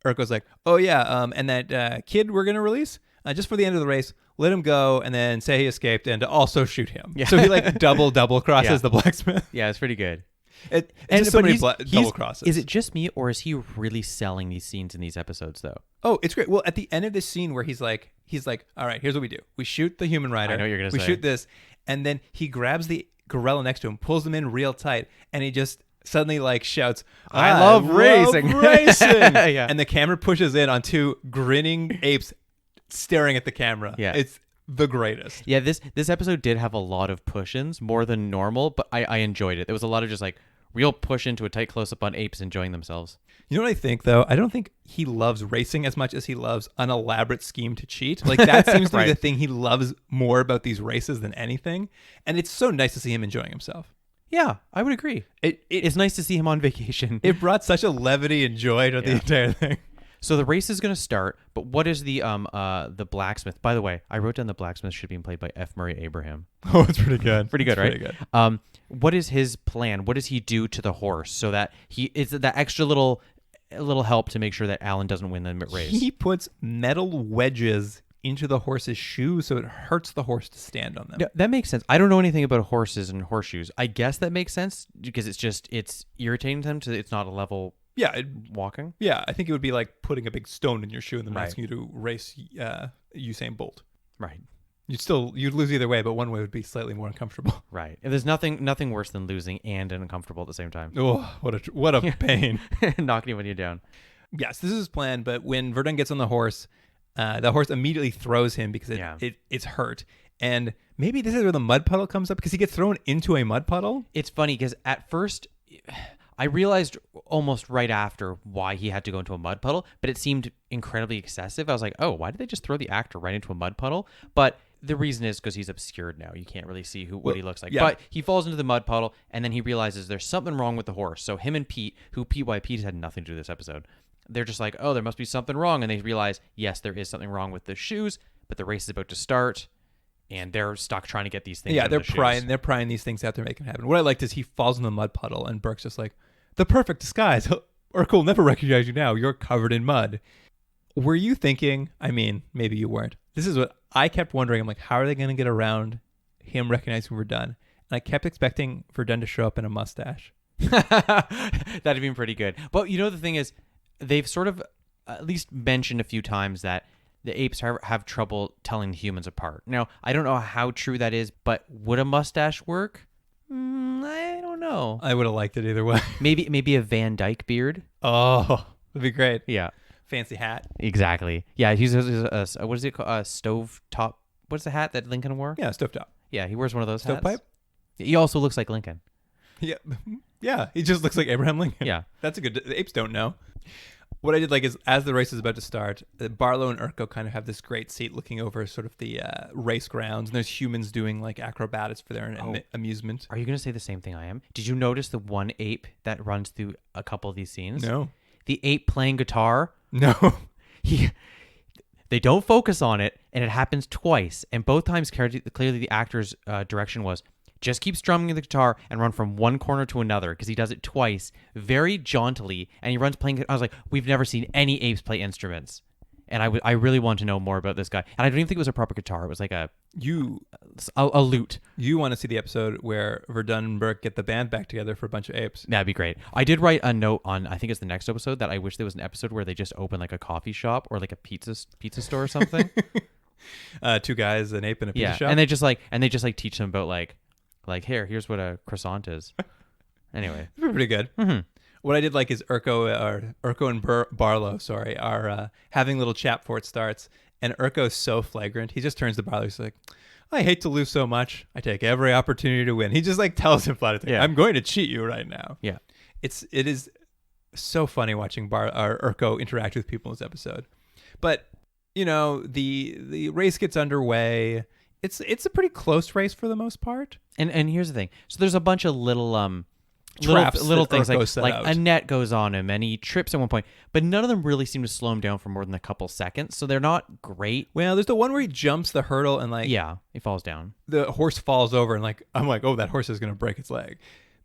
Urko's like, oh yeah, and that kid we're gonna release just for the end of the race, let him go, and then say he escaped, and also shoot him. Yeah. So he like double crosses the blacksmith. Yeah, it's pretty good. And so many double crosses. Is it just me, or is he really selling these scenes in these episodes though? Oh, it's great. Well, at the end of this scene where he's like, all right, here's what we do. We shoot the human rider. I know what you're gonna say. We shoot this, and then he grabs the gorilla next to him, pulls them in real tight, and he just suddenly like shouts, I love racing. Yeah. And the camera pushes in on two grinning apes staring at the camera. Yeah. It's the greatest. Yeah, this episode did have a lot of push-ins, more than normal, but I enjoyed it. There was a lot of just like real push into a tight close-up on apes enjoying themselves. You know what I think, though? I don't think he loves racing as much as he loves an elaborate scheme to cheat. Like, that seems to be the thing he loves more about these races than anything. And it's so nice to see him enjoying himself. Yeah, I would agree. It's nice to see him on vacation. It brought such a levity and joy to the entire thing. So the race is going to start, but what is the blacksmith? By the way, I wrote down the blacksmith should be played by F. Murray Abraham. Oh, it's pretty good. Pretty good, right? Pretty good. What is his plan? What does he do to the horse so that it's that extra little help to make sure that Alan doesn't win the race? He puts metal wedges into the horse's shoes so it hurts the horse to stand on them. Yeah, that makes sense. I don't know anything about horses and horseshoes. I guess that makes sense because it's irritating them to it's not a level. Yeah, walking. Yeah, I think it would be like putting a big stone in your shoe and then asking you to race Usain Bolt. Right. You'd lose either way, but one way would be slightly more uncomfortable. Right. And there's nothing worse than losing and uncomfortable at the same time. Oh, what a pain! Knocking you down. Yes, this is his plan. But when Verdun gets on the horse immediately throws him because it's hurt. And maybe this is where the mud puddle comes up because he gets thrown into a mud puddle. It's funny because at first I realized almost right after why he had to go into a mud puddle, but it seemed incredibly excessive. I was like, oh, why did they just throw the actor right into a mud puddle? But the reason is because he's obscured now. You can't really see what he looks like. Yeah. But he falls into the mud puddle, and then he realizes there's something wrong with the horse. So him and Pete, Pete had nothing to do with this episode, they're just like, oh, there must be something wrong. And they realize, yes, there is something wrong with the shoes, but the race is about to start, and they're stuck trying to get these things. Yeah, they're prying these things out there, making it happen. What I liked is he falls in the mud puddle, and Burke's just like, the perfect disguise. Urko will never recognize you now. You're covered in mud. Were you thinking, I mean, maybe you weren't. This is what I kept wondering. I'm like, how are they going to get around him recognizing Verdun? And I kept expecting Verdun to show up in a mustache. That'd been pretty good. But you know, the thing is, they've sort of at least mentioned a few times that the apes have trouble telling the humans apart. Now, I don't know how true that is, but would a mustache work? I don't know. I would have liked it either way. Maybe a Van Dyke beard. Oh, that'd be great. Yeah. Fancy hat. Exactly. Yeah, he's a what is it called? A stove top. What's the hat that Lincoln wore? Yeah, stove top. Yeah, he wears one of those hats. Stovepipe? He also looks like Lincoln. Yeah. Yeah, he just looks like Abraham Lincoln. Yeah. That's a good... The apes don't know. What I did like is, as the race is about to start, Barlow and Urko kind of have this great seat looking over sort of the race grounds, and there's humans doing like acrobatics for their amusement. Are you going to say the same thing I am? Did you notice the one ape that runs through a couple of these scenes? No. The ape playing guitar? No. They don't focus on it, and it happens twice. And both times, clearly the actor's direction was, just keep strumming the guitar and run from one corner to another, because he does it twice very jauntily, and he runs playing. I was like, we've never seen any apes play instruments. And I really want to know more about this guy. And I don't even think it was a proper guitar. It was like a lute. You want to see the episode where Verdun and Burke get the band back together for a bunch of apes. That'd be great. I did write a note on, I think it's the next episode, that I wish there was an episode where they just open like a coffee shop or like a pizza store or something. Two guys, an ape, and a pizza shop. And they just like teach them about like here's what a croissant is. Anyway, pretty good. Mm-hmm. What I did like is Urko and Barlow, are having a little chat before it starts, and Urko's so flagrant. He just turns to Barlow. He's like, "I hate to lose so much. I take every opportunity to win." He just like tells him flat out, "I'm going to cheat you right now." Yeah, it is so funny watching Urko interact with people in this episode. But you know, the race gets underway. It's a pretty close race for the most part. And here's the thing. So there's a bunch of little traps, little things like out. a net goes on him and he trips at one point, but none of them really seem to slow him down for more than a couple seconds, so they're not great. Well, there's the one where he jumps the hurdle and he falls down. The horse falls over and I'm like, oh, that horse is gonna break its leg.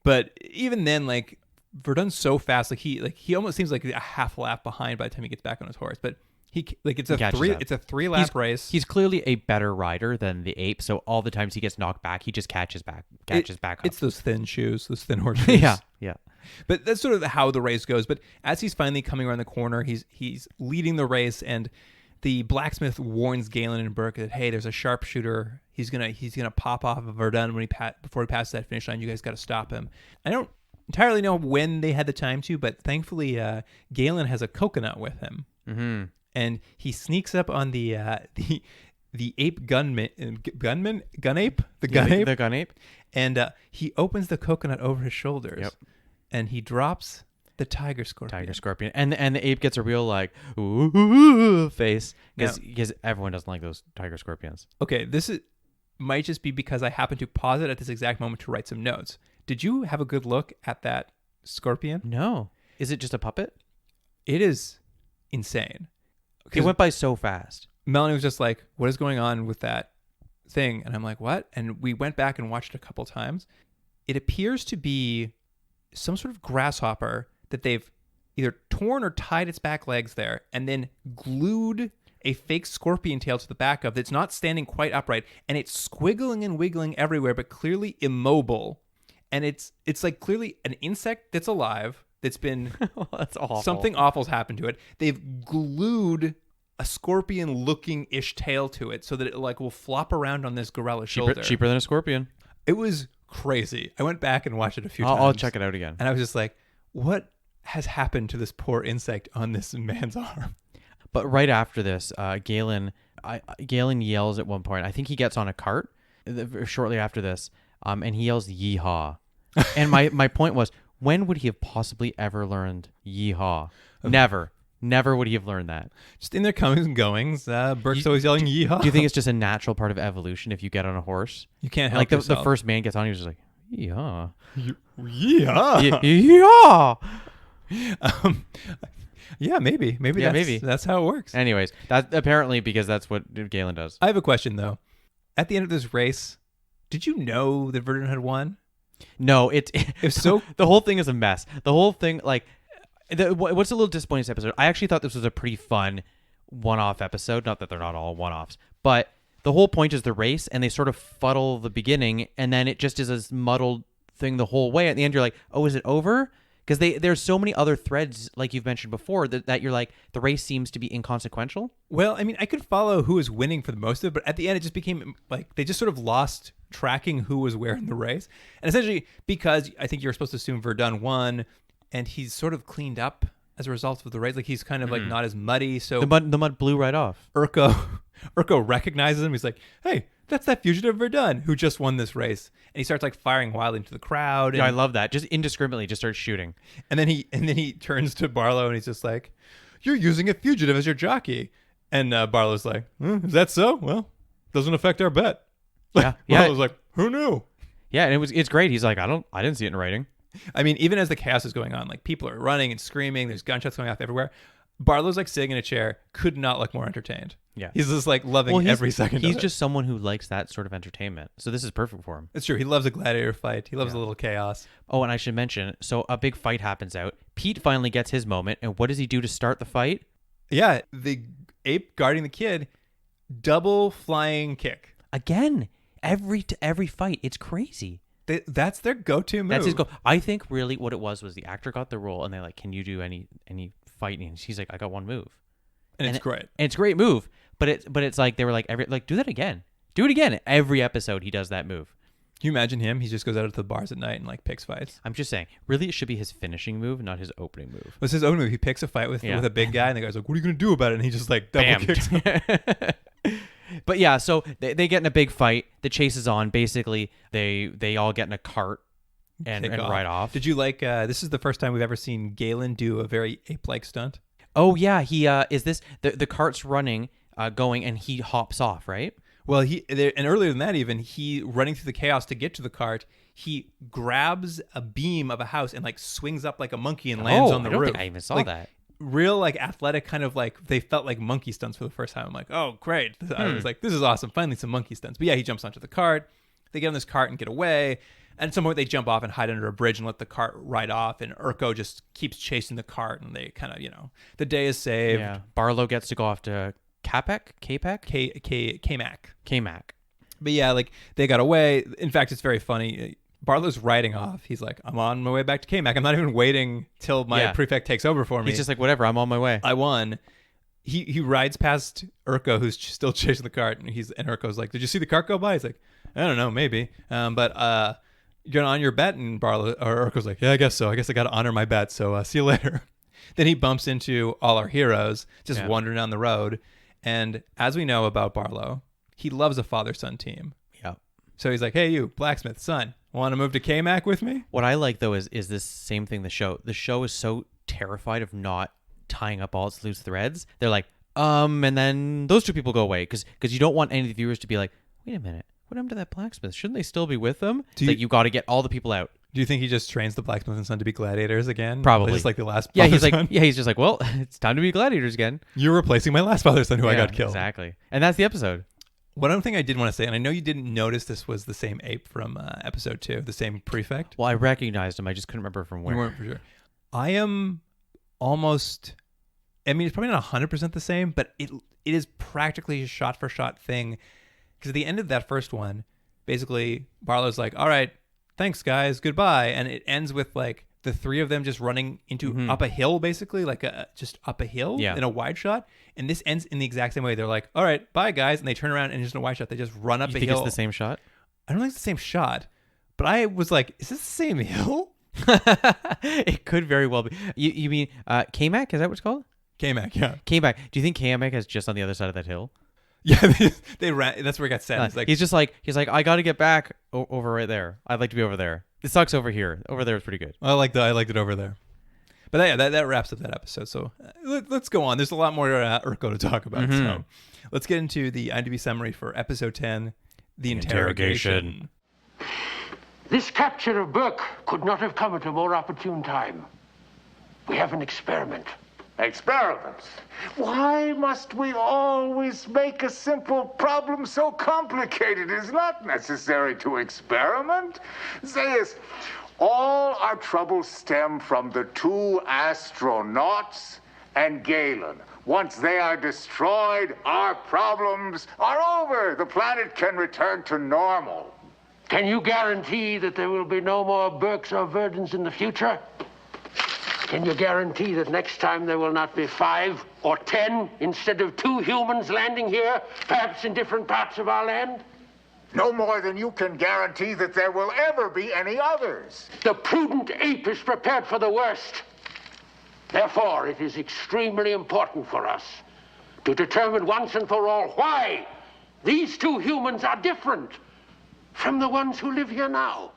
But even then, like, Verdun's so fast, he almost seems like a half lap behind by the time he gets back on his horse. But it's a 3-lap race. He's clearly a better rider than the ape, so all the times he gets knocked back, he just catches back up. It's those thin shoes, those thin horse shoes. Yeah. But that's sort of how the race goes. But as he's finally coming around the corner, he's leading the race, and the blacksmith warns Galen and Burke that, hey, there's a sharpshooter. He's gonna pop off of Verdun before he passes that finish line. You guys got to stop him. I don't entirely know when they had the time to, but thankfully Galen has a coconut with him. Mm-hmm. And he sneaks up on the ape gun ape, and he opens the coconut over his shoulders. Yep. And he drops the tiger scorpion. And the ape gets a real like ooh face because everyone doesn't like those tiger scorpions. Okay, might just be because I happened to pause it at this exact moment to write some notes. Did you have a good look at that scorpion? No. Is it just a puppet? It is insane. It went by so fast. Melanie was just like, what is going on with that thing? And I'm like, what? And we went back and watched it a couple times. It appears to be some sort of grasshopper that they've either torn or tied its back legs there and then glued a fake scorpion tail to the back of that's not standing quite upright, and it's squiggling and wiggling everywhere, but clearly immobile. And it's like clearly an insect that's alive. That's been that's awful. Something awful's happened to it. They've glued a scorpion-looking-ish tail to it so that it like will flop around on this gorilla's shoulder. Cheaper than a scorpion. It was crazy. I went back and watched it a few times. I'll check it out again. And I was just like, what has happened to this poor insect on this man's arm? But right after this, Galen yells at one point. I think he gets on a cart shortly after this, and he yells "Yeehaw!" And my point was, when would he have possibly ever learned yeehaw? Never would he have learned that. Just in their comings and goings, Burke's always yelling yeehaw. Do you think it's just a natural part of evolution if you get on a horse? You can't help like yourself. The first man gets on, he was just like, yeehaw. Yeehaw. Yeah, maybe. That's how it works. Anyways, that apparently because that's what Galen does. I have a question, though. At the end of this race, did you know that Verdun had won? No, it's so the whole thing is a mess. The whole thing, like, what's a little disappointing in this episode? I actually thought this was a pretty fun one-off episode. Not that they're not all one-offs, but the whole point is the race, and they sort of fuddle the beginning, and then it just is a muddled thing the whole way. At the end, you're like, oh, is it over? Because there's so many other threads, like you've mentioned before, that you're like, the race seems to be inconsequential. Well, I mean, I could follow who was winning for the most of it, but at the end, it just became like they just sort of lost tracking who was where in the race. And essentially, because I think you're supposed to assume Verdun won, and he's sort of cleaned up as a result of the race. Like he's kind of like not as muddy. So the mud blew right off. Urko recognizes him. He's like, hey, that's that fugitive Verdun who just won this race. And he starts like firing wildly into the crowd. Yeah, I love that. Just indiscriminately, just starts shooting. And then he turns to Barlow and he's just like, you're using a fugitive as your jockey. And Barlow's like, is that so? Well, doesn't affect our bet. Yeah. Barlow's like, who knew? Yeah, and it's great. He's like, I didn't see it in writing. I mean, even as the chaos is going on, like people are running and screaming, there's gunshots going off everywhere. Barlow's like sitting in a chair, could not look more entertained. Yeah. He's just like loving every second He's of it. just someone who likes that sort of entertainment. So this is perfect for him. It's true. He loves a gladiator fight. He loves a little chaos. Oh, and I should mention, so a big fight happens out. Pete finally gets his moment, and what does he do to start the fight? Yeah, the ape guarding the kid, double flying kick. Again, every fight, it's crazy. That's their go-to move. That's his go. I think really what it was the actor got the role, and they're like, "Can you do any fighting?" And she's like, "I got one move," and it's great. And it's a great move, but it's like they were like do that again, do it again. Every episode he does that move. Can you imagine him? He just goes out to the bars at night and like picks fights. I'm just saying, really, it should be his finishing move, not his opening move. What's his own move? He picks a fight with a big guy, and the guy's like, "What are you gonna do about it?" And he just like double kicks him. But yeah, so they get in a big fight. The chase is on. Basically, they all get in a cart and ride off. Did you like? This is the first time we've ever seen Galen do a very ape-like stunt. Oh yeah, he is this the cart's running, going, and he hops off, right? Well, and earlier than that, even he running through the chaos to get to the cart. He grabs a beam of a house and like swings up like a monkey and lands on the I don't roof. think I even saw that. Real like athletic kind of like they felt like monkey stunts for the first time. I'm like, oh great! I was like, this is awesome. Finally, some monkey stunts. But yeah, he jumps onto the cart. They get on this cart and get away. And at some point, they jump off and hide under a bridge and let the cart ride off. And Urko just keeps chasing the cart, and they kind of, the day is saved. Yeah, Barlow gets to go off to Capac. But yeah, like they got away. In fact, it's very funny. Barlow's riding off. He's like, I'm on my way back to K-Mac. I'm not even waiting till my prefect takes over for me. He's just like, whatever, I'm on my way. I won. He rides past Urko, who's still chasing the cart, and Urko's like, did you see the cart go by? He's like, I don't know, maybe. But you're gonna honor your bet, and Urko's like, yeah, I guess so. I guess I gotta honor my bet. So see you later. Then he bumps into all our heroes just wandering down the road, and as we know about Barlow, he loves a father-son team. Yeah. So he's like, hey, you blacksmith son, want to move to K-Mac with me? What I like though is this same thing. The show is so terrified of not tying up all its loose threads. They're like, and then those two people go away because you don't want any of the viewers to be like, wait a minute, what happened to that blacksmith? Shouldn't they still be with them? You got to get all the people out. Do you think he just trains the blacksmith and son to be gladiators again? Probably. Just like the last he's son? like, he's just like, well, it's time to be gladiators again. You're replacing my last father son who I got killed. Exactly. And that's the episode. One other thing I did want to say, and I know you didn't notice this was the same ape from episode 2, the same prefect. Well, I recognized him. I just couldn't remember from where. You weren't for sure. I am almost, I mean, it's probably not 100% the same, but it is practically a shot-for-shot thing. Because at the end of that first one, basically, Barlow's like, all right, thanks, guys, goodbye. And it ends with, like, the three of them just running into up a hill, basically, like just up a hill in a wide shot. And this ends in the exact same way. They're like, all right, bye, guys. And they turn around and just in a wide shot, they just run up a hill. You think it's the same shot? I don't think it's the same shot. But I was like, is this the same hill? It could very well be. You mean K-Mac? Is that what it's called? K-Mac, yeah. K-Mac. Do you think K-Mac is just on the other side of that hill? Yeah, they ran. That's where it got set. He's like, I got to get back over right there. I'd like to be over there. It sucks over here. Over there is pretty good. I liked it over there. But yeah, that wraps up that episode. So let's go on. There's a lot more Urko to talk about. So let's get into the IMDb summary for episode 10, The Interrogation. This capture of Burke could not have come at a more opportune time. We have an experiment. Experiments? Why must we always make a simple problem so complicated? It is not necessary to experiment. Zaius, all our troubles stem from the two astronauts and Galen. Once they are destroyed, our problems are over. The planet can return to normal. Can you guarantee that there will be no more Burkes or Verdens in the future? Can you guarantee that next time there will not be 5 or 10 instead of 2 humans landing here, perhaps in different parts of our land? No more than you can guarantee that there will ever be any others. The prudent ape is prepared for the worst. Therefore, it is extremely important for us to determine once and for all why these 2 humans are different from the ones who live here now.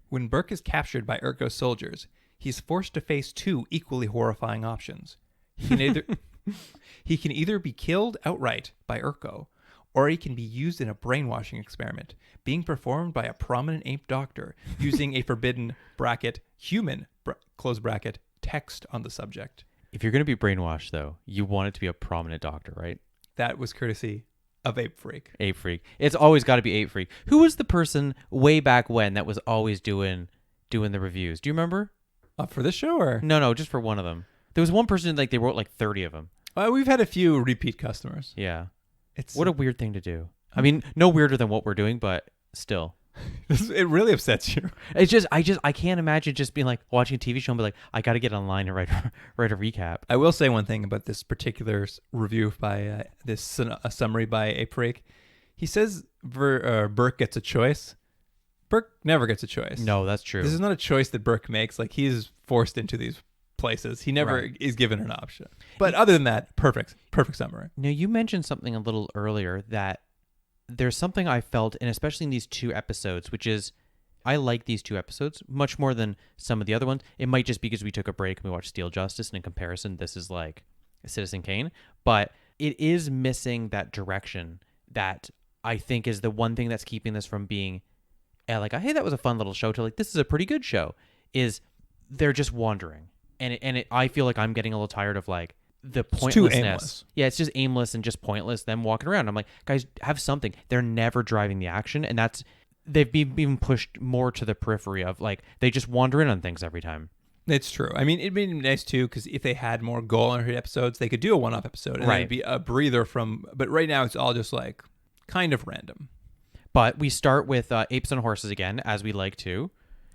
When Burke is captured by Urko's soldiers, he's forced to face 2 equally horrifying options. He can either be killed outright by Urko, or he can be used in a brainwashing experiment being performed by a prominent ape doctor using a forbidden human close bracket text on the subject. If you're going to be brainwashed, though, you want it to be a prominent doctor, right? That was courtesy of Ape Freak. Ape Freak. It's always got to be Ape Freak. Who was the person way back when that was always doing the reviews? Do you remember? For this show, or no, just for one of them. There was one person, like, they wrote like 30 of them. We've had a few repeat customers. Yeah. It's What a weird thing to do. I mean, no weirder than what we're doing, but still. it really upsets you. It's just I can't imagine just being like watching a TV show and be like, I got to get online and write a recap. I will say one thing about this particular review by a summary by Ape Freak. He says Burke gets a choice. Burke never gets a choice. No, that's true. This is not a choice that Burke makes. Like, he's forced into these places. He never is given an option. But other than that, perfect summary. Now, you mentioned something a little earlier that there's something I felt, and especially in these 2 episodes, which is I like these 2 episodes much more than some of the other ones. It might just be because we took a break and we watched Steel Justice, and in comparison, this is like Citizen Kane. But it is missing that direction that I think is the one thing that's keeping this from being like, hey, that was a fun little show, to like, this is a pretty good show, is they're just wandering. And I feel like I'm getting a little tired of like the pointlessness. It's too aimless. Yeah, it's just aimless and just pointless. Them walking around. I'm like, guys, have something. They're never driving the action, and they've been even pushed more to the periphery of like they just wander in on things every time. It's true. I mean, it'd be nice too because if they had more goal-oriented episodes, they could do a one-off episode and it'd be a breather from. But right now, it's all just like kind of random. But we start with apes on horses again, as we like to.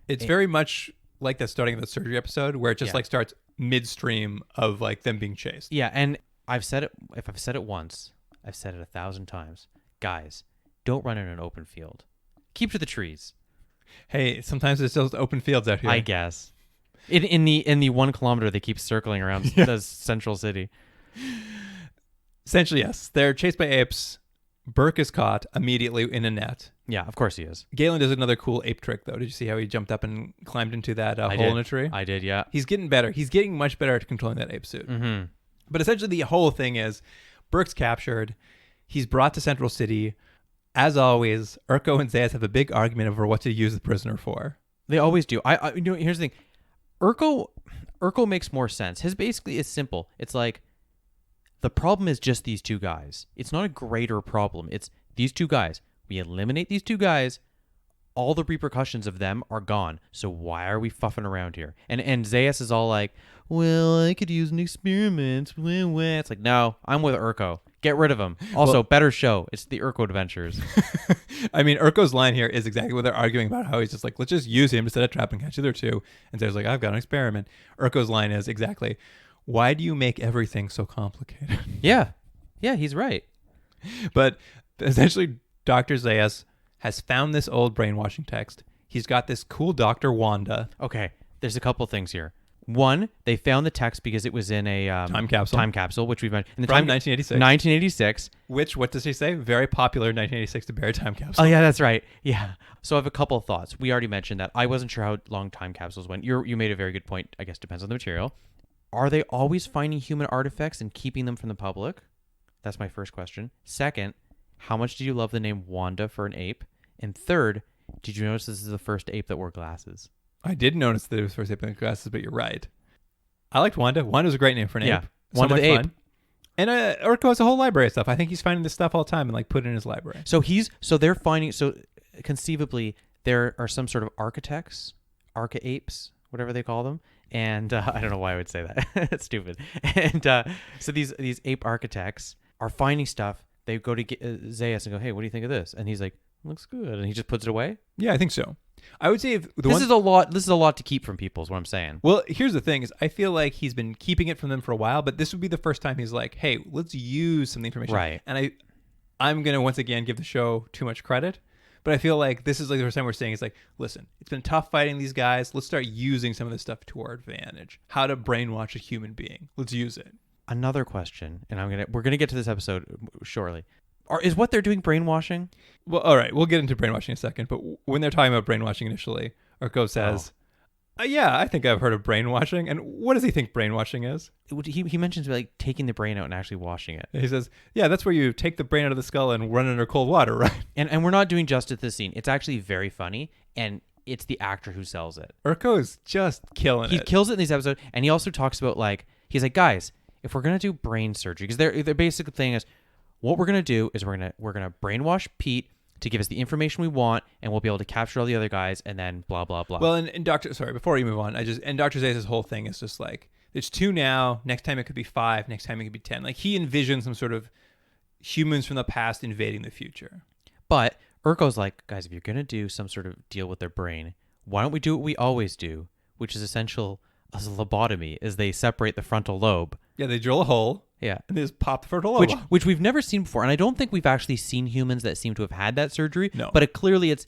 It's very much like that starting of the surgery episode where it just like starts midstream of like them being chased. Yeah, and I've said it. If I've said it once, I've said it 1,000 times. Guys, don't run in an open field. Keep to the trees. Hey, sometimes there's still open fields out here. I guess. In the 1 kilometer, they keep circling around the central city. Essentially, yes. They're chased by apes. Burke is caught immediately in a net. Yeah, of course he is. Galen does another cool ape trick, though. Did you see how he jumped up and climbed into that hole in a tree? I did, yeah. He's getting better. He's getting much better at controlling that ape suit. Mm-hmm. But essentially, the whole thing is Burke's captured. He's brought to Central City. As always, Urko and Zayas have a big argument over what to use the prisoner for. They always do. Here's the thing. Urko makes more sense. His basically is simple. It's like, the problem is just these 2 guys. It's not a greater problem. It's these 2 guys. We eliminate these 2 guys. All the repercussions of them are gone. So why are we fuffing around here? And Zayas is all like, well, I could use an experiment. It's like, no, I'm with Urko. Get rid of him. Also, better show. It's the Urko Adventures. I mean, Urko's line here is exactly what they're arguing about, how he's just like, let's just use him to set a trap and catch the other 2. And Zayas like, I've got an experiment. Urko's line is exactly, why do you make everything so complicated? Yeah, he's right. But essentially, Dr. Zayas has found this old brainwashing text. He's got this cool Dr. Wanda. Okay, there's a couple things here. One, they found the text because it was in a time capsule, which we've mentioned. From 1986. 1986. Which, what does he say? Very popular 1986 to bury time capsule. Oh, yeah, that's right. Yeah. So I have a couple of thoughts. We already mentioned that. I wasn't sure how long time capsules went. You made a very good point. I guess depends on the material. Are they always finding human artifacts and keeping them from the public? That's my first question. Second, how much do you love the name Wanda for an ape? And third, did you notice this is the first ape that wore glasses? I did notice that it was first ape with glasses, but you're right. I liked Wanda. Wanda's a great name for an ape. Wanda the ape. Fun. And Urko has a whole library of stuff. I think he's finding this stuff all the time and like put it in his library. So they're finding, conceivably there are some sort of architects, apes, whatever they call them. And I don't know why I would say that. It's stupid. And so these ape architects are finding stuff. They go to Zayas and go, hey, what do you think of this? And he's like, looks good. And he just puts it away. Yeah, I think so. I would say if this is a lot to keep from people is what I'm saying. Well, here's the thing is I feel like he's been keeping it from them for a while, but this would be the first time he's like, hey, let's use some of the information. Right. And I'm going to once again give the show too much credit, but I feel like this is like the first time we're saying it's like, listen, it's been tough fighting these guys. Let's start using some of this stuff to our advantage. How to brainwash a human being. Let's use it. Another question, and we're gonna get to this episode shortly. Is what they're doing brainwashing? Well, all right, we'll get into brainwashing in a second. But when they're talking about brainwashing initially, Urko says, yeah, I think I've heard of brainwashing. And what does he think brainwashing is? He mentions like taking the brain out and actually washing it. He says, yeah, that's where you take the brain out of the skull and run it under cold water, right? And we're not doing justice to the scene. It's actually very funny, and it's the actor who sells it. Urko is just killing it. He kills it in these episodes, and he also talks about like, he's like, guys, if we're gonna do brain surgery, because their basic thing is, what we're gonna do is we're gonna brainwash Pete to give us the information we want, and we'll be able to capture all the other guys, and then blah blah blah. Well, and Dr. Sorry, before you move on, Dr. Zayas' whole thing is just like It's 2 now. Next time it could be 5. Next time it could be 10. Like he envisions some sort of humans from the past invading the future. But Urko's like, guys, if you're going to do some sort of deal with their brain, why don't we do what we always do, which is essential as a lobotomy, is they separate the frontal lobe. Yeah, they drill a hole. Yeah. And they just pop the frontal lobe. Which we've never seen before. And I don't think we've actually seen humans that seem to have had that surgery. No. But clearly it's,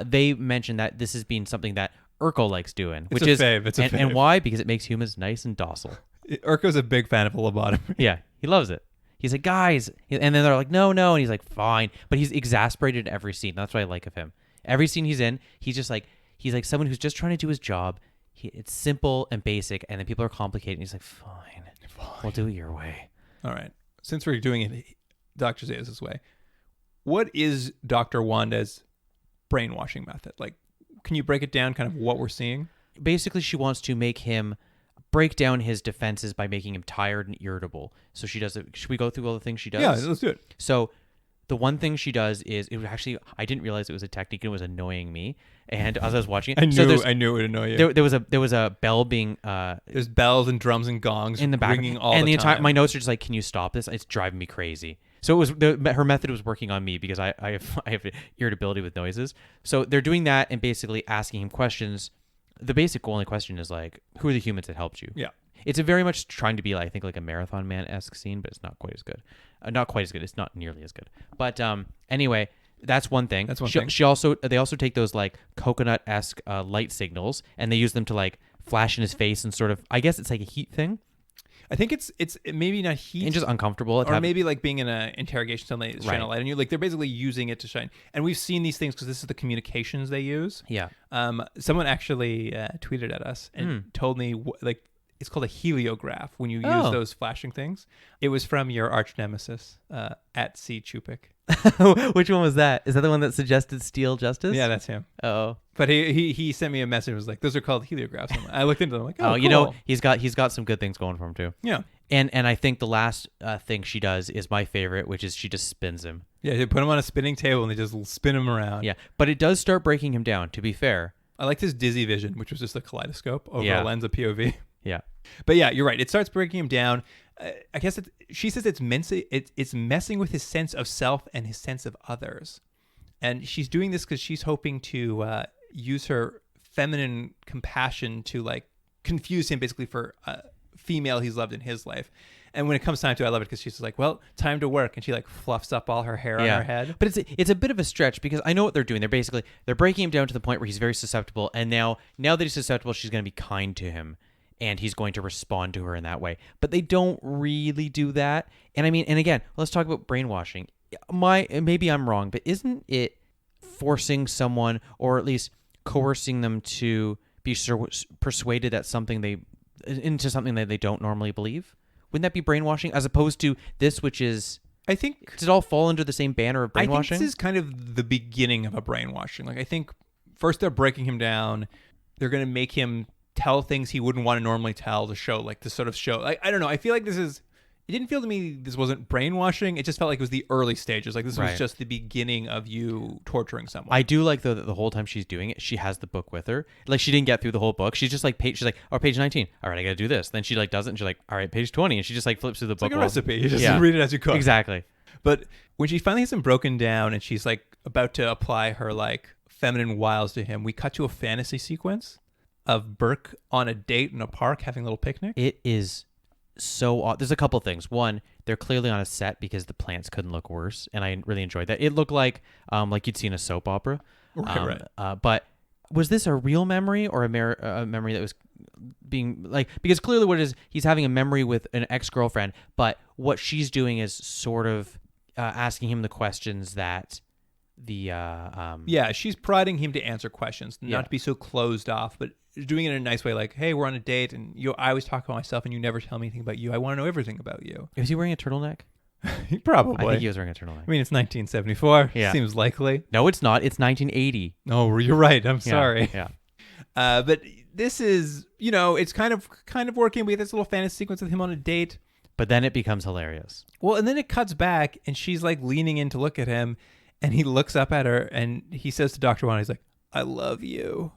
they mentioned that this has been something that Urko likes doing. It's a fave. It's a fave. And why? Because it makes humans nice and docile. Urko's a big fan of a lobotomy. Yeah, he loves it. He's like, guys. And then they're like, no. And he's like, fine. But he's exasperated in every scene. That's what I like of him. Every scene he's in, he's like someone who's just trying to do his job. It's simple and basic. And then people are complicated. And he's like, fine. We'll do it your way. All right. Since we're doing it Dr. Zayas' way, what is Dr. Wanda's brainwashing method? Like, can you break it down, kind of what we're seeing? Basically, she wants to make him break down his defenses by making him tired and irritable. So she does it. Should we go through all the things she does? Yeah, let's do it. So the one thing she does is, it was actually, I didn't realize it was a technique. It was annoying me. And as I was watching it, I knew it would annoy you. There was a bell being there's bells and drums and gongs in the back, ringing all and the entire time. my notes are just like, can you stop this? It's driving me crazy. So it was her method was working on me because I have irritability with noises. So they're doing that and basically asking him questions. The basic only question is like, who are the humans that helped you? Yeah. It's a very much trying to be like, I think like a Marathon Man-esque scene, but it's not quite as good. Not quite as good. It's not nearly as good. But anyway, that's one thing. That's one thing. They also take those like coconut-esque light signals and they use them to like flash in his face and sort of, I guess it's like a heat thing. I think it's maybe not heat. And just uncomfortable. Or maybe like being in an interrogation, something shine a Right. light on you. Like they're basically using it to shine. And we've seen these things because this is the communications they use. Yeah. Someone actually tweeted at us and told me like it's called a heliograph when you use those flashing things. It was from your arch nemesis at C. Chupik. Which one was that? Is that the one that suggested Steel Justice? Yeah, that's him. Oh. But he sent me a message. Was like, those are called heliographs. And I looked into them. I'm like, oh, cool. You know, he's got some good things going for him too. Yeah. And I think the last thing she does is my favorite, which is she just spins him. Yeah, they put him on a spinning table and they just spin him around. Yeah, but it does start breaking him down, to be fair. I liked his dizzy vision, which was just a kaleidoscope over a lens of POV. Yeah. But yeah, you're right. It starts breaking him down. I guess she says it's messing with his sense of self and his sense of others. And she's doing this because she's hoping to use her feminine compassion to like confuse him basically for a female he's loved in his life. And when it comes time to, I love it because she's like, well, time to work. And she like fluffs up all her hair on her head. But it's a bit of a stretch because I know what they're doing. They're breaking him down to the point where he's very susceptible. And now that he's susceptible, she's going to be kind to him. And he's going to respond to her in that way. But they don't really do that. And I mean, and again, let's talk about brainwashing. Maybe I'm wrong, but isn't it forcing someone, or at least coercing them to be persuaded that into something that they don't normally believe? Wouldn't that be brainwashing, as opposed to this, which is? I think does it all fall under the same banner of brainwashing? I think this is kind of the beginning of a brainwashing. Like I think first they're breaking him down. They're going to make him tell things he wouldn't want to normally tell to show, like to sort of show. Like I don't know. I feel like it didn't feel to me this wasn't brainwashing. It just felt like it was the early stages. Like this was just the beginning of you torturing someone. I do like though that the whole time she's doing it, she has the book with her. Like she didn't get through the whole book. She's just like she's like, oh, page 19. All right, I got to do this. Then she like does it and she's like, all right, page 20, and she just like flips through the book. Like a recipe. You just read it as you cook. Exactly. But when she finally has him broken down and she's like about to apply her like feminine wiles to him, we cut to a fantasy sequence of Burke on a date in a park having a little picnic. It is so odd. There's a couple things. One, they're clearly on a set because the plants couldn't look worse, and I really enjoyed that. It looked like you'd seen a soap opera. Right. But was this a real memory or a memory that was being like, because clearly what it is, he's having a memory with an ex-girlfriend, but what she's doing is sort of asking him the questions that she's prodding him to answer questions, not to be so closed off, but doing it in a nice way, like, hey, we're on a date and I always talk about myself and you never tell me anything about you. I want to know everything about you. Is he wearing a turtleneck? Probably. I think he was wearing a turtleneck. I mean, it's 1974. Yeah. Seems likely. No, it's not. It's 1980. Oh, you're right. I'm sorry. Yeah. But this is, it's kind of working. We get this little fantasy sequence with him on a date. But then it becomes hilarious. Well, and then it cuts back and she's like leaning in to look at him and he looks up at her and he says to Dr. Wanda, he's like, I love you.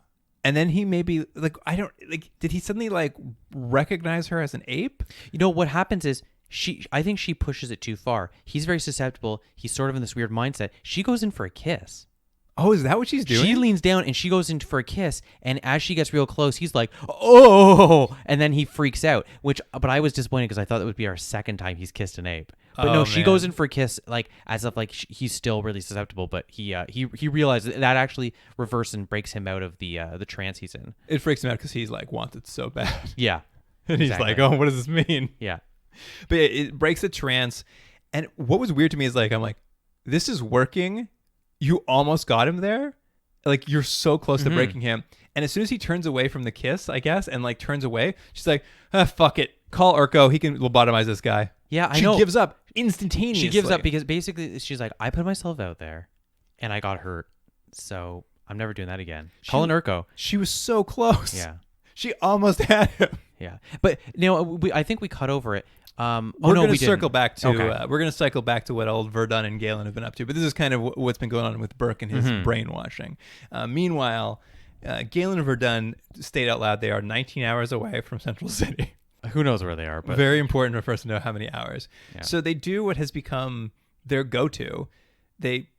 And then he maybe like, I don't like, did he suddenly like recognize her as an ape? You know, what happens is I think she pushes it too far. He's very susceptible. He's sort of in this weird mindset. She goes in for a kiss. Oh, is that what she's doing? She leans down and she goes in for a kiss. And as she gets real close, he's like, oh, and then he freaks out, but I was disappointed because I thought it would be our second time he's kissed an ape. But no, she goes in for a kiss, like as if like he's still really susceptible. But he realizes that actually reverses and breaks him out of the trance he's in. It freaks him out because he's like wants it so bad. Yeah. And he's like, oh, what does this mean? Yeah. But it breaks the trance. And what was weird to me is like, I'm like, this is working. You almost got him there. Like, you're so close to breaking him. And as soon as he turns away from the kiss, I guess, and like turns away, she's like, fuck it. Call Urko. He can lobotomize this guy. Yeah, I know. She gives up instantaneously. She gives up because basically she's like, I put myself out there and I got hurt. So I'm never doing that again. Calling Urko. She was so close. Yeah. She almost had him. Yeah. But, you know, I think we cut over it. We're going to circle back to Okay. we're going to cycle back to what old Verdun and Galen have been up to, but this is kind of what's been going on with Burke and his brainwashing. Meanwhile, Galen and Verdun stayed out loud. They are 19 hours away from Central City. Who knows where they are? But Very important for us to know how many hours. Yeah. So they do what has become their go-to. They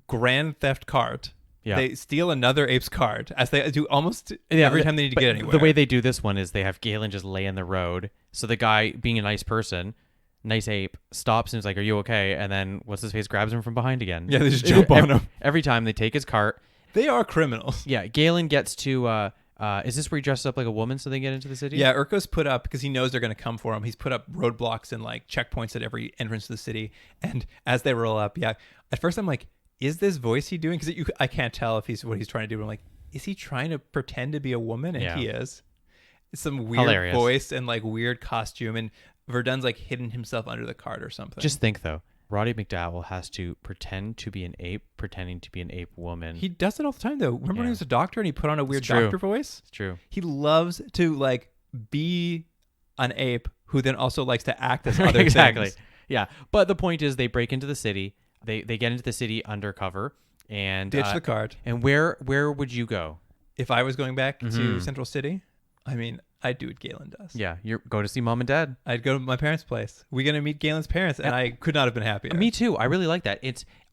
grand theft cart. Yeah. They steal another ape's cart, as they do almost every time they need to but get anywhere. The way they do this one is they have Galen just lay in the road. So the guy, being a nice person, nice ape, stops and is like, "Are you okay?" And then what's his face grabs him from behind again. Yeah, they just jump on him. Every time they take his cart. They are criminals. Yeah, Galen gets to. Is this where he dresses up like a woman so they get into the city? Yeah, Urko's put up, because he knows they're going to come for him, he's put up roadblocks and like checkpoints at every entrance to the city. And as they roll up, yeah, at first I'm like, is this voice he doing? Because I can't tell if he's what he's trying to do. But I'm like, is he trying to pretend to be a woman? And he is. It's some weird Hilarious voice and like weird costume. And Verdun's like hidden himself under the cart or something. Just think though, Roddy McDowell has to pretend to be an ape, pretending to be an ape woman. He does it all the time though. Remember when he was a doctor and he put on a weird doctor voice? It's true. He loves to like be an ape who then also likes to act as other exactly. things. Yeah, but the point is they break into the city. They get into the city undercover and Ditch the cart. And where would you go? If I was going back to Central City, I mean, I'd do what Galen does. Yeah, you go to see mom and dad. I'd go to my parents' place. We're going to meet Galen's parents, and I could not have been happier. Me too. I really like that.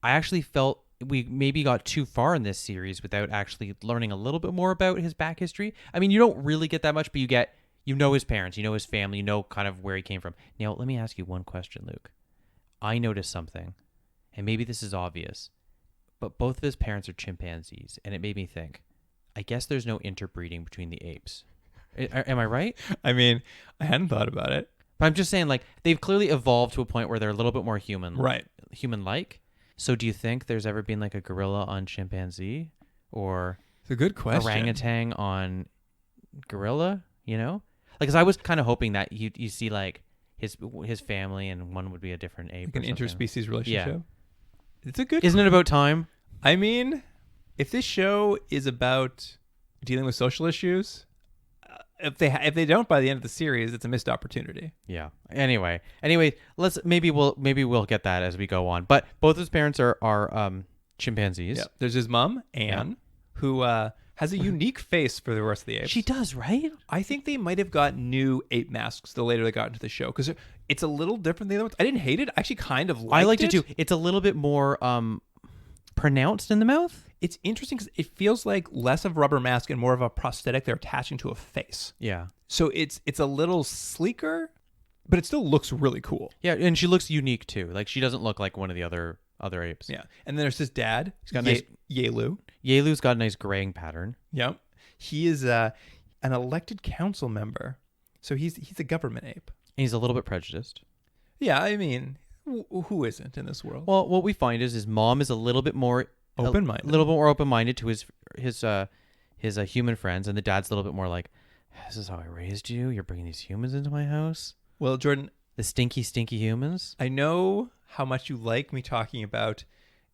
I actually felt we maybe got too far in this series without actually learning a little bit more about his back history. I mean, you don't really get that much, but you know his parents, you know his family, you know kind of where he came from. Now, let me ask you one question, Luke. I noticed something, and maybe this is obvious, but both of his parents are chimpanzees, and it made me think, I guess there's no interbreeding between the apes. Am I right? I mean, I hadn't thought about it. But I'm just saying, like, they've clearly evolved to a point where they're a little bit more human. Right. Human-like. So do you think there's ever been, like, a gorilla on chimpanzee? Or it's a good question. Orangutan on gorilla, you know? Like, because I was kind of hoping that you see, like, his family and one would be a different ape. Like an interspecies relationship. Yeah. It's a good... Isn't it about time? I mean, if this show is about dealing with social issues... If they don't by the end of the series, it's a missed opportunity. Yeah. Anyway, maybe we'll get that as we go on. But both his parents are chimpanzees. Yeah. There's his mom, Anne, who has a unique face for the rest of the apes. She does, right? I think they might have got new ape masks the later they got into the show, because it's a little different than the other ones. I didn't hate it. I actually kind of liked it. I liked it too. It's a little bit more pronounced in the mouth. It's interesting because it feels like less of a rubber mask and more of a prosthetic they're attaching to a face. Yeah. So it's a little sleeker, but it still looks really cool. Yeah, and she looks unique too. Like she doesn't look like one of the other apes. Yeah. And then there's his dad. He's got nice Yelu. Yelu's got a nice graying pattern. Yep. He is an elected council member. So he's a government ape. And he's a little bit prejudiced. Yeah, I mean, who isn't in this world? Well, what we find is his mom is a little bit more open-minded. A little bit more open-minded to his human friends, and the dad's a little bit more like, this is how I raised you. You're bringing these humans into my house. Well, Jordan, the stinky humans. I know how much you like me talking about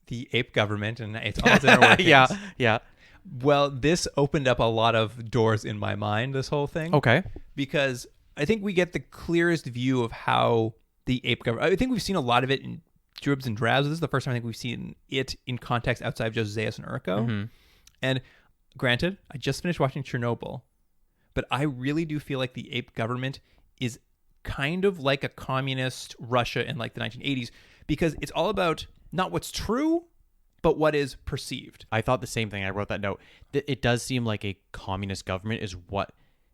the ape government and its all its inner workings. Yeah. Well, this opened up a lot of doors in my mind, this whole thing. Okay. Because I think we get the clearest view of how the ape government... I think we've seen a lot of it in Dribs and Drabs. This is the first time I think we've seen it in context outside of just Zaius and Urko. Mm-hmm. And granted, I just finished watching Chernobyl, but I really do feel like the ape government is kind of like a communist Russia in like the 1980s, because it's all about not what's true, but what is perceived. I thought the same thing. I wrote that note. It does seem like a communist government is what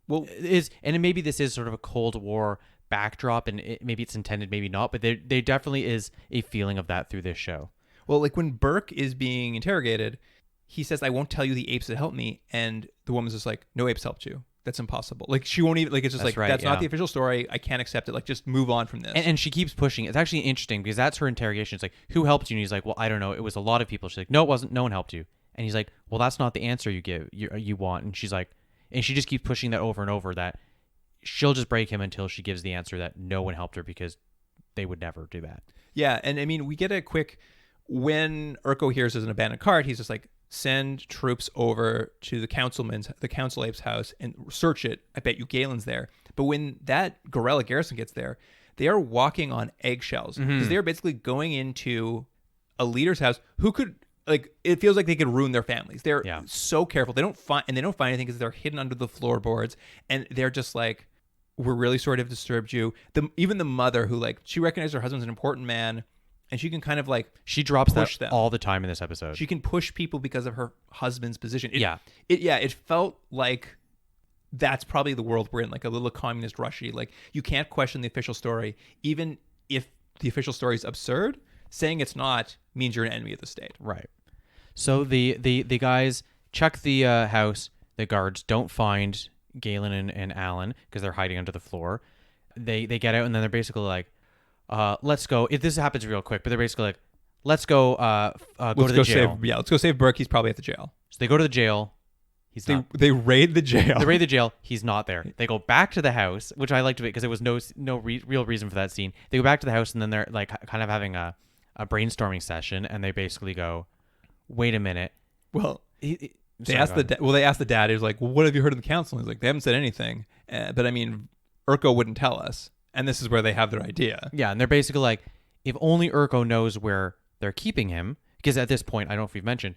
is, and maybe this is sort of a Cold War backdrop, and maybe it's intended, maybe not, but there definitely is a feeling of that through this show. Well, like when Burke is being interrogated, he says, "I won't tell you the apes that helped me," and the woman's just like, "No apes helped you. That's impossible." Like she won't even, like, it's just That's like, right, that's not yeah. the official story. I can't accept it. Like, just move on from this. And she keeps pushing. It's actually interesting because that's her interrogation. It's like, who helped you? And he's like, well, I don't know. It was a lot of people. She's like, no, it wasn't. No one helped you. And he's like, well, that's not the answer you want. And she's like, and she just keeps pushing that over and over, that she'll just break him until she gives the answer that no one helped her, because they would never do that. Yeah, and I mean, we get a quick, when Urko hears there's an abandoned cart, he's just like, send troops over to the council ape's house and search it. I bet you Galen's there. But when that guerrilla garrison gets there, they are walking on eggshells, because they're basically going into a leader's house who could, like, it feels like they could ruin their families. They're so careful. They don't find anything because they're hidden under the floorboards, and they're just like, we're really sorry to have disturbed you. Even the mother, who, like, she recognizes her husband's an important man, and she can kind of like, she drops push that them all the time in this episode. She can push people because of her husband's position. It felt like that's probably the world we're in, like a little communist Russia. Like, you can't question the official story, even if the official story is absurd. Saying it's not means you're an enemy of the state. Right. So the guys check the house. The guards don't find Galen and Alan because they're hiding under the floor. They get out, and then they're basically like, let's go. If this happens real quick, but they're basically like, let's go go to the jail. Let's go save Burke. He's probably at the jail. So they go to the jail. He's not. They raid the jail. They raid the jail. He's not there. They go back to the house, which I liked a bit because there was no real reason for that scene. They go back to the house, and then they're like kind of having a brainstorming session, and they basically go, wait a minute. Well, they asked the dad. He was like, well, what have you heard of the council? And he's like, they haven't said anything. But I mean, Urko wouldn't tell us. And this is where they have their idea. Yeah, and they're basically like, if only Urko knows where they're keeping him, because at this point, I don't know if we've mentioned,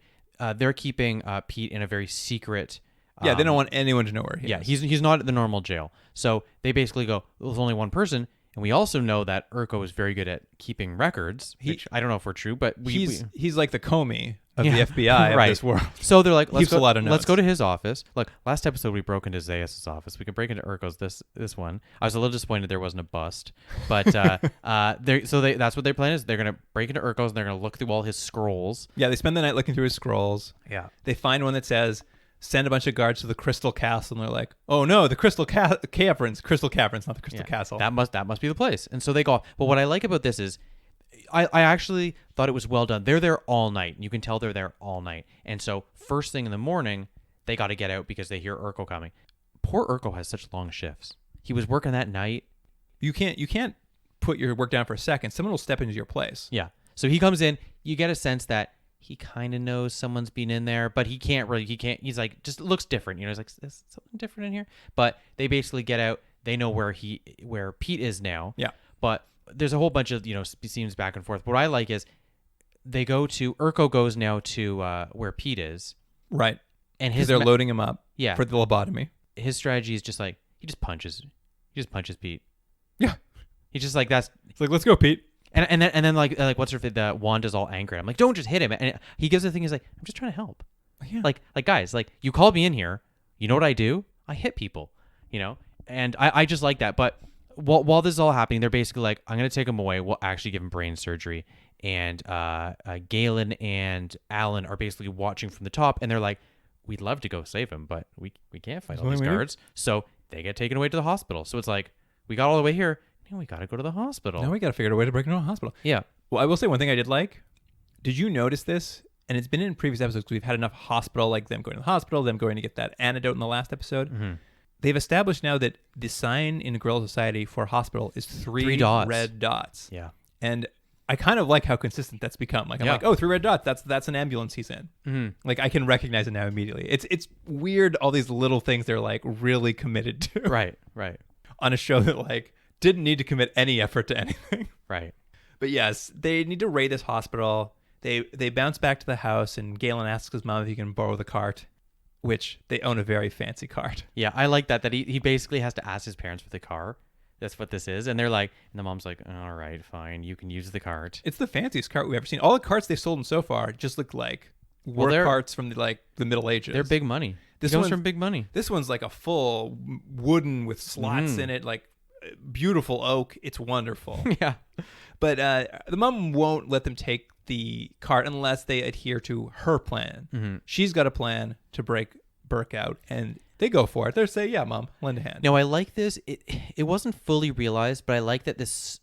they're keeping Pete in a very secret. They don't want anyone to know where he is. Yeah, he's not at the normal jail. So they basically go, well, there's only one person. And we also know that Urko is very good at keeping records, which I don't know if we're true, but he's like the Comey of the FBI of this world. So they're like, let's go to his office. Look, last episode we broke into Zayas' office. We can break into Urko's this one. I was a little disappointed there wasn't a bust, but that's what their plan is. They're gonna break into Urko's and they're gonna look through all his scrolls. Yeah, they spend the night looking through his scrolls. Yeah, they find one that says, send a bunch of guards to the Crystal Castle, and they're like, "Oh no, the Crystal Caverns, not the Crystal Castle." That must be the place. And so they go off. But what I like about this is, I actually thought it was well done. They're there all night. You can tell they're there all night. And so first thing in the morning, they got to get out because they hear Urko coming. Poor Urko has such long shifts. He was working that night. You can't put your work down for a second. Someone will step into your place. Yeah. So he comes in. You get a sense that he kind of knows someone's been in there, but he can't. He's like, just looks different. You know, he's like, is something different in here? But they basically get out. They know where Pete is now. Yeah. But there's a whole bunch of, scenes back and forth. What I like is Urko goes now to where Pete is. Right. And they're loading him up. Yeah. For the lobotomy. His strategy is just like, he just punches Pete. Yeah. He's just like, it's like, let's go, Pete. And then like what's her the Wanda's all angry. I'm like, don't just hit him. And he gives the thing. He's like, I'm just trying to help. Yeah. Like guys, like, you called me in here. You know what I do? I hit people. And I just like that. But while this is all happening, they're basically like, I'm gonna take him away. We'll actually give him brain surgery. And Galen and Alan are basically watching from the top, and they're like, we'd love to go save him, but we can't fight all these guards. So they get taken away to the hospital. So it's like, we got all the way here. Now we got to go to the hospital. Now we got to figure out a way to break into a hospital. Yeah. Well, I will say one thing I did like. Did you notice this? And it's been in previous episodes because we've had enough hospital, like them going to the hospital, them going to get that antidote in the last episode. Mm-hmm. They've established now that the sign in Gorilla Society for hospital is three dots. red dots. Yeah. And I kind of like how consistent that's become. Like, I'm like, oh, 3 red dots. That's an ambulance he's in. Mm-hmm. Like, I can recognize it now immediately. It's weird, all these little things they're like really committed to. Right. On a show that like didn't need to commit any effort to anything. Right. But yes, they need to raid this hospital. They bounce back to the house, and Galen asks his mom if he can borrow the cart. which they own a very fancy cart. Yeah, I like that he basically has to ask his parents for the car. That's what this is. And they're like, and the mom's like, all right, fine, you can use the cart. It's the fanciest cart we've ever seen. All the carts they've sold so far just look like work carts from the Middle Ages. They're big money. This comes from big money. This one's like a full wooden with slots in it, like beautiful oak. It's wonderful. Yeah. But the mom won't let them take the cart unless they adhere to her plan. Mm-hmm. She's got a plan to break Burke out, and they go for it. They say, yeah, Mom, lend a hand. Now, I like this. It wasn't fully realized, but I like that this,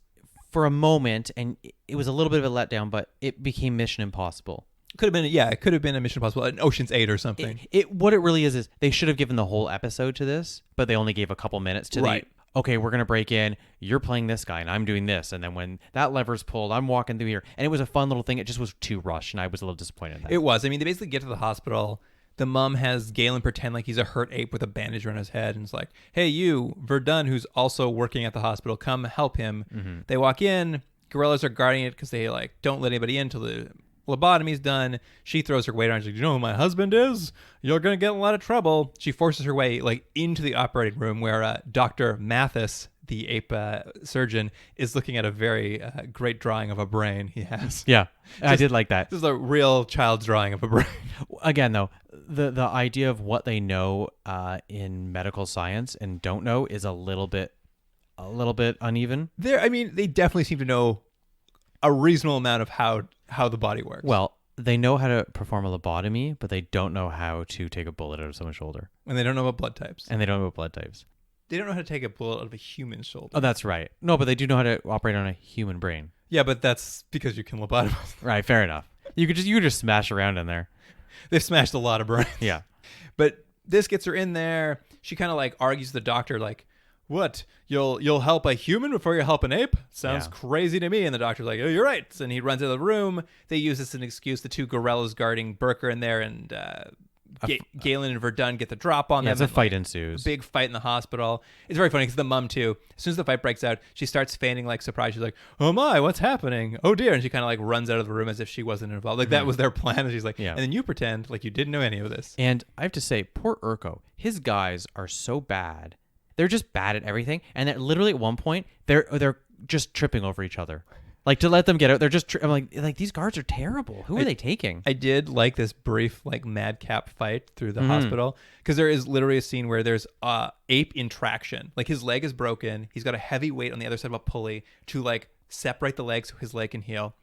for a moment, and it was a little bit of a letdown, but it became Mission Impossible. Could have been, it could have been a Mission Impossible, an Ocean's 8 or something. What it really is they should have given the whole episode to this, but they only gave a couple minutes to okay, we're going to break in, you're playing this guy, and I'm doing this, and then when that lever's pulled, I'm walking through here. And it was a fun little thing. It just was too rushed, and I was a little disappointed in that. It was. I mean, they basically get to the hospital. The mom has Galen pretend like he's a hurt ape with a bandage around his head, and it's like, hey, you, Verdun, who's also working at the hospital, come help him. Mm-hmm. They walk in. Gorillas are guarding it because they don't let anybody in until the lobotomy's done. She throws her weight on. She's like, you know who my husband is? You're going to get in a lot of trouble. She forces her way into the operating room where Dr. Mathis, the ape surgeon, is looking at a very great drawing of a brain he has. Yeah, I did like that. This is a real child's drawing of a brain. Again, though, the idea of what they know in medical science and don't know is a little bit uneven. They definitely seem to know a reasonable amount of how the body works. Well, they know how to perform a lobotomy, but they don't know how to take a bullet out of someone's shoulder. And they don't know about blood types. They don't know about blood types. They don't know how to take a bullet out of a human shoulder. Oh, that's right. No, but they do know how to operate on a human brain. Yeah, but that's because you can lobotomize. Right, fair enough. You could just smash around in there. They've smashed a lot of brains. Yeah. But this gets her in there. She kind of argues with the doctor, what? You'll help a human before you help an ape? Sounds crazy to me. And the doctor's like, oh, you're right. And he runs out of the room. They use this as an excuse. The two gorillas guarding Burke are in there, and Galen and Verdun get the drop on them. It's a fight ensues. A big fight in the hospital. It's very funny because the mom, too, as soon as the fight breaks out, she starts feigning surprise. She's like, oh my, what's happening? Oh dear. And she kind of runs out of the room as if she wasn't involved. That was their plan. And she's like, and then you pretend like you didn't know any of this. And I have to say, poor Urko, his guys are so bad. They're just bad at everything. And that literally at one point, they're just tripping over each other. To let them get out, they're just. I'm like these guards are terrible. Who are they taking? I did like this brief madcap fight through the hospital because there is literally a scene where there's ape in traction. His leg is broken. He's got a heavy weight on the other side of a pulley to separate the legs so his leg can heal.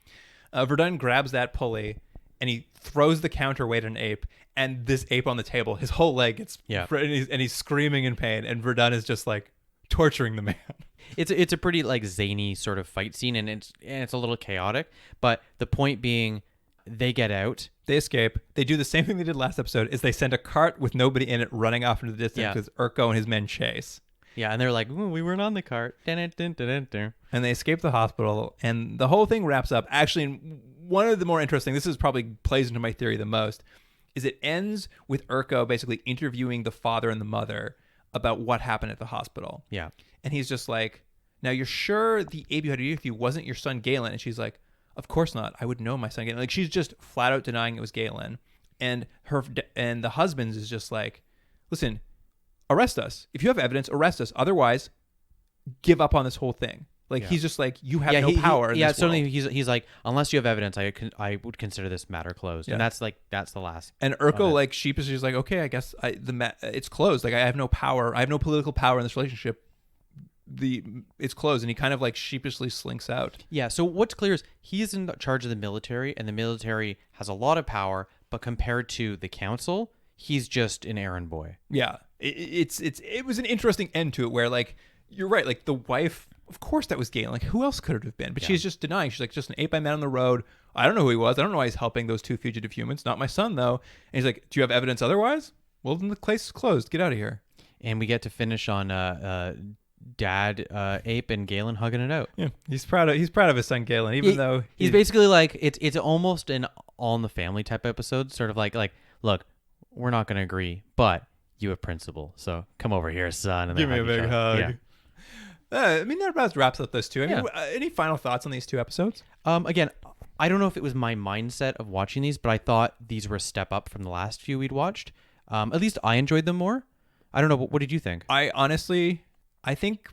Verdun grabs that pulley and he throws the counterweight at an ape. And this ape on the table, his whole leg gets and he's screaming in pain. And Verdun is just torturing the man. It's a pretty zany sort of fight scene, and it's a little chaotic. But the point being, they get out, they escape. They do the same thing they did last episode: is they send a cart with nobody in it running off into the distance because Urko and his men chase. Yeah, and they're like, ooh, we weren't on the cart. And they escape the hospital, and the whole thing wraps up. Actually, one of the more interesting. This is probably plays into my theory the most. Is it ends with Urko basically interviewing the father and the mother about what happened at the hospital. Yeah. And he's just like, now you're sure the ape you had to do with you wasn't your son Galen? And she's like, of course not. I would know my son Galen. She's just flat out denying it was Galen. And the husband's is just like, listen, arrest us. If you have evidence, arrest us. Otherwise, give up on this whole thing. He's just like, you have no power. In this certainly. world. He's like, unless you have evidence, I would consider this matter closed. Yeah. And that's the last. And Urko sheepishly is like, okay, I guess it's closed. I have no power. I have no political power in this relationship. It's closed, and he kind of sheepishly slinks out. Yeah. So what's clear is he's in charge of the military, and the military has a lot of power, but compared to the council, he's just an errand boy. Yeah. It was an interesting end to it, where you're right, the wife. Of course that was Galen. Who else could it have been? But she's just denying. She's like, just an ape I met on the road. I don't know who he was. I don't know why he's helping those two fugitive humans. Not my son, though. And he's like, do you have evidence otherwise? Well, then the case is closed. Get out of here. And we get to finish on Dad Ape and Galen hugging it out. Yeah, he's proud of his son Galen, even though he's basically it's almost an All in the Family type episode. Sort of like, look, we're not going to agree, but you have principle. So come over here, son. And give me a big hug. Yeah. That about wraps up those two. Any final thoughts on these two episodes? Again, I don't know if it was my mindset of watching these, but I thought these were a step up from the last few we'd watched. At least I enjoyed them more. I don't know. What did you think? I honestly, I think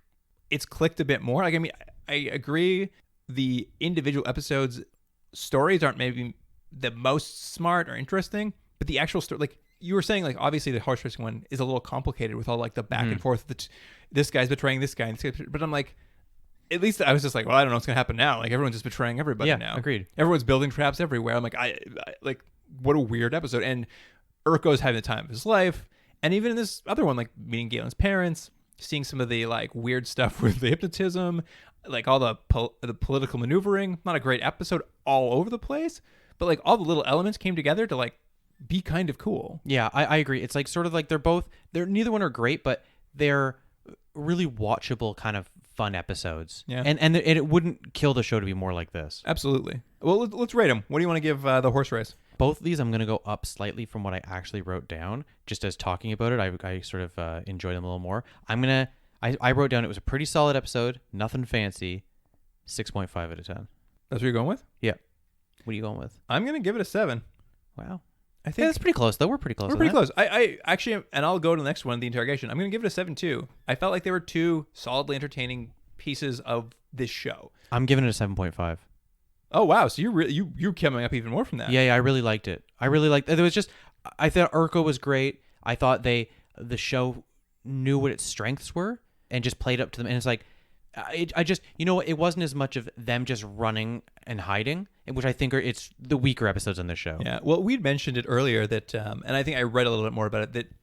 it's clicked a bit more. Like, I mean, I agree. The individual episodes stories aren't maybe the most smart or interesting, but the actual story, like you were saying, like obviously the horse racing one is a little complicated with all like the back and forth. This guy's betraying this guy, and this guy, but I'm like, at least I was just like, well, I don't know what's gonna happen now. Like everyone's just betraying everybody now. Agreed. Everyone's building traps everywhere. I'm like, I like, what a weird episode. And Urko's having the time of his life. And even in this other one, like meeting Galen's parents, seeing some of the like weird stuff with the hypnotism, like all the political maneuvering. Not a great episode all over the place, but like all the little elements came together to like be kind of cool. Yeah, I agree. It's like sort of like they're neither one are great, but they're really watchable kind of fun episodes. Yeah. And it wouldn't kill the show to be more like this. Absolutely. Well, let's rate them. What do you want to give the horse race? Both of these, I'm going to go up slightly from what I actually wrote down. Just as talking about it, I sort of enjoy them a little more. I wrote down it was a pretty solid episode, nothing fancy, 6.5 out of 10. That's what you're going with? Yeah. What are you going with? I'm going to give it a 7. Wow. I think That's pretty close, though. We're pretty close. We're pretty close. I actually, and I'll go to the next one, the interrogation. I'm going to give it a 7 too. I felt like they were two solidly entertaining pieces of this show. I'm giving it a 7.5. Oh wow! So you're coming up even more from that. Yeah, I really liked it. I thought Urko was great. I thought the show knew what its strengths were and just played up to them. And it's like, it wasn't as much of them just running and hiding, which I think it's the weaker episodes on the show. Yeah. Well, we'd mentioned it earlier that, and I think I read a little bit more about it, that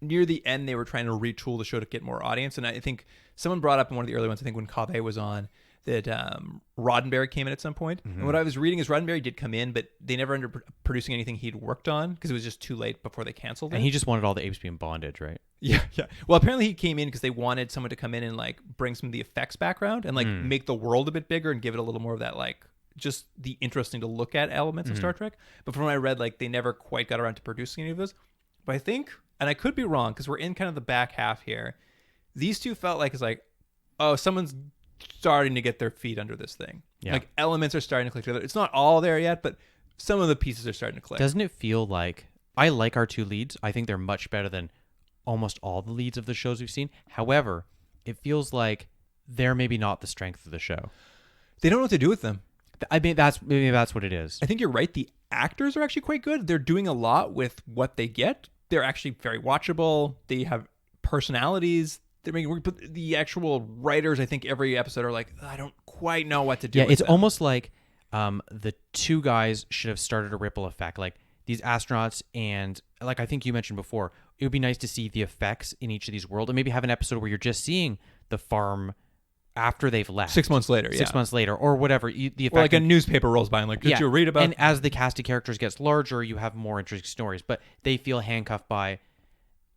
near the end they were trying to retool the show to get more audience. And I think someone brought up in one of the early ones, I think when Kave was on, that Roddenberry came in at some point. And what I was reading is Roddenberry did come in, but they never ended up producing anything he'd worked on because it was just too late before they canceled it. And he just wanted all the apes being bondage, right? Yeah. Well, apparently he came in because they wanted someone to come in and like bring some of the effects background and like make the world a bit bigger and give it a little more of that like just the interesting to look at elements of Star Trek. But from what I read, like they never quite got around to producing any of those. But I think, and I could be wrong because we're in kind of the back half here, these two felt like it's like, oh, someone's starting to get their feet under this thing. Yeah. Like elements are starting to click together. It's not all there yet, but some of the pieces are starting to click. Doesn't it feel like I like our two leads? I think they're much better than almost all the leads of the shows we've seen. However, it feels like they're maybe not the strength of the show. They don't know what to do with them. I mean, maybe that's what it is. I think you're right. The actors are actually quite good. They're doing a lot with what they get. They're actually very watchable. They have personalities. They're making, but the actual writers, I think every episode are like, I don't quite know what to do. Yeah, with it's them. almost like the two guys should have started a ripple effect. Like these astronauts, and like I think you mentioned before, it would be nice to see the effects in each of these worlds, and maybe have an episode where you're just seeing the farm after they've left. 6 months later, Six months later, or whatever. The effect, or like a newspaper rolls by and like, did you read about? And as the cast of characters gets larger, you have more interesting stories, but they feel handcuffed by,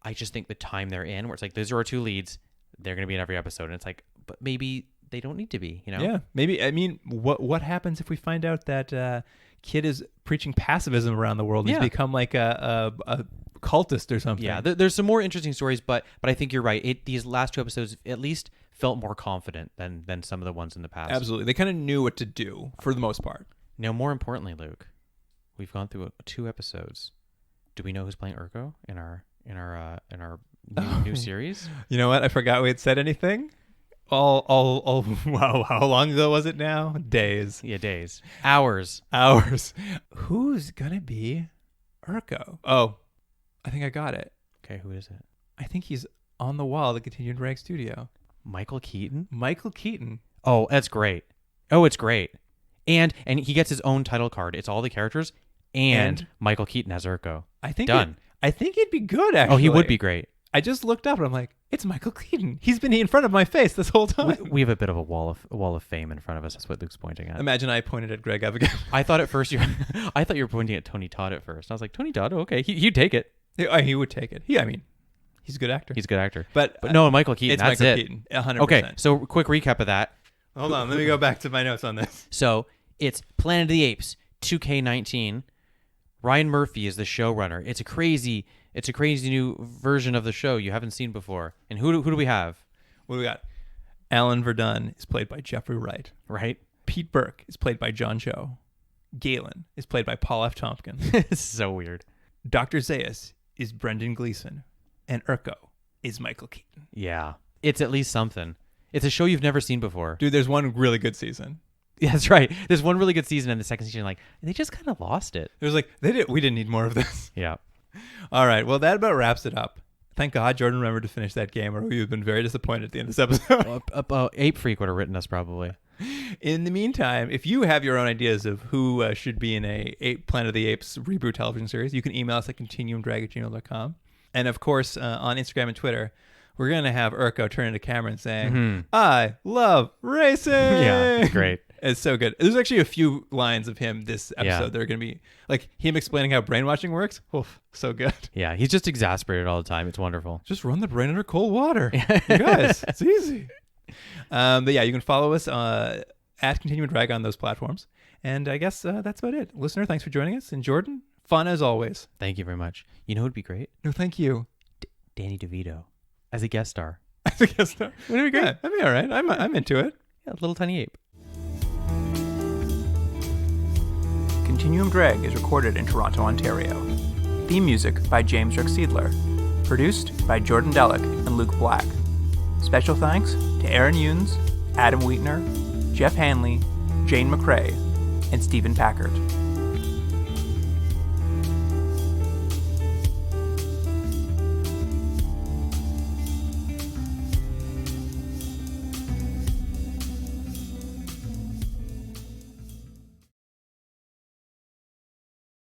I just think the time they're in, where it's like, those are our two leads. They're going to be in every episode. And it's like, but maybe they don't need to be, you know? Yeah, maybe. I mean, what happens if we find out that Kid is preaching pacifism around the world and he's become like a cultist or something? Yeah, there's some more interesting stories, but I think you're right. These last two episodes at least felt more confident than some of the ones in the past. Absolutely. They kind of knew what to do for the most part. Now, more importantly, Luke, we've gone through 2 episodes. Do we know who's playing Urko in our new series? You know what? I forgot we had said anything. Wow, how long ago was it now? Days. Yeah, days. Hours. Who's gonna be Urko? Oh, I think I got it. Okay, who is it? I think he's on the wall at the Continued Drag Studio. Michael Keaton? Michael Keaton. Oh, that's great. Oh, it's great. And he gets his own title card. It's all the characters and Michael Keaton as Urko. I think done. I think he'd be good, actually. Oh, he would be great. I just looked up and I'm like, it's Michael Keaton. He's been in front of my face this whole time. We have a bit of a wall of fame in front of us. That's what Luke's pointing at. Imagine I pointed at Greg Abigail. I thought at first I thought you were pointing at Tony Todd at first. I was like, Tony Todd, okay, he'd take it. He would take it. I mean, he's a good actor. He's a good actor. But no, Michael Keaton. It's that's Michael it. Keaton, 100%. Okay, so quick recap of that. Hold on, let me go back to my notes on this. So it's Planet of the Apes 2K19. Ryan Murphy is the showrunner. It's a crazy new version of the show you haven't seen before. And who do we have? What do we got? Alan Verdun is played by Jeffrey Wright. Right. Pete Burke is played by John Cho. Galen is played by Paul F. Tompkins. It's so weird. Dr. Zaius is Brendan Gleeson, and Urko is Michael Keaton. Yeah. It's at least something. It's a show you've never seen before. Dude, there's one really good season. Yeah, that's right. There's one really good season, and the second season, like, they just kind of lost it. It was like, we didn't need more of this. Yeah. All right. Well, that about wraps it up. Thank God Jordan remembered to finish that game, or we would have been very disappointed at the end of this episode. Ape Freak would have written us probably. In the meantime, if you have your own ideas of who should be in a Planet of the Apes reboot television series, you can email us at continuumdrag@gmail.com. And of course, on Instagram and Twitter, we're going to have Urko turn into camera and saying, I love racing. Yeah, it's great. It's so good. There's actually a few lines of him this episode Yeah. that are going to be like him explaining how brainwashing works. Oof, so good. Yeah, he's just exasperated all the time. It's wonderful. Just run the brain under cold water. You guys, it's easy. But yeah, you can follow us at Continuum Drag on those platforms. And I guess that's about it. Listener, thanks for joining us. And Jordan, fun as always. Thank you very much. You know who would be great? No, thank you. Danny DeVito as a guest star. As a guest star. Would it be great? Yeah, that'd be all right. I'm into it. Yeah, little tiny ape. Continuum Drag is recorded in Toronto, Ontario. Theme music by James Rick-Seidler. Produced by Jordan Delic and Luke Black. Special thanks to Aaron Yunes, Adam Wheatner, Jeff Hanley, Jane McRae, and Stephen Packard.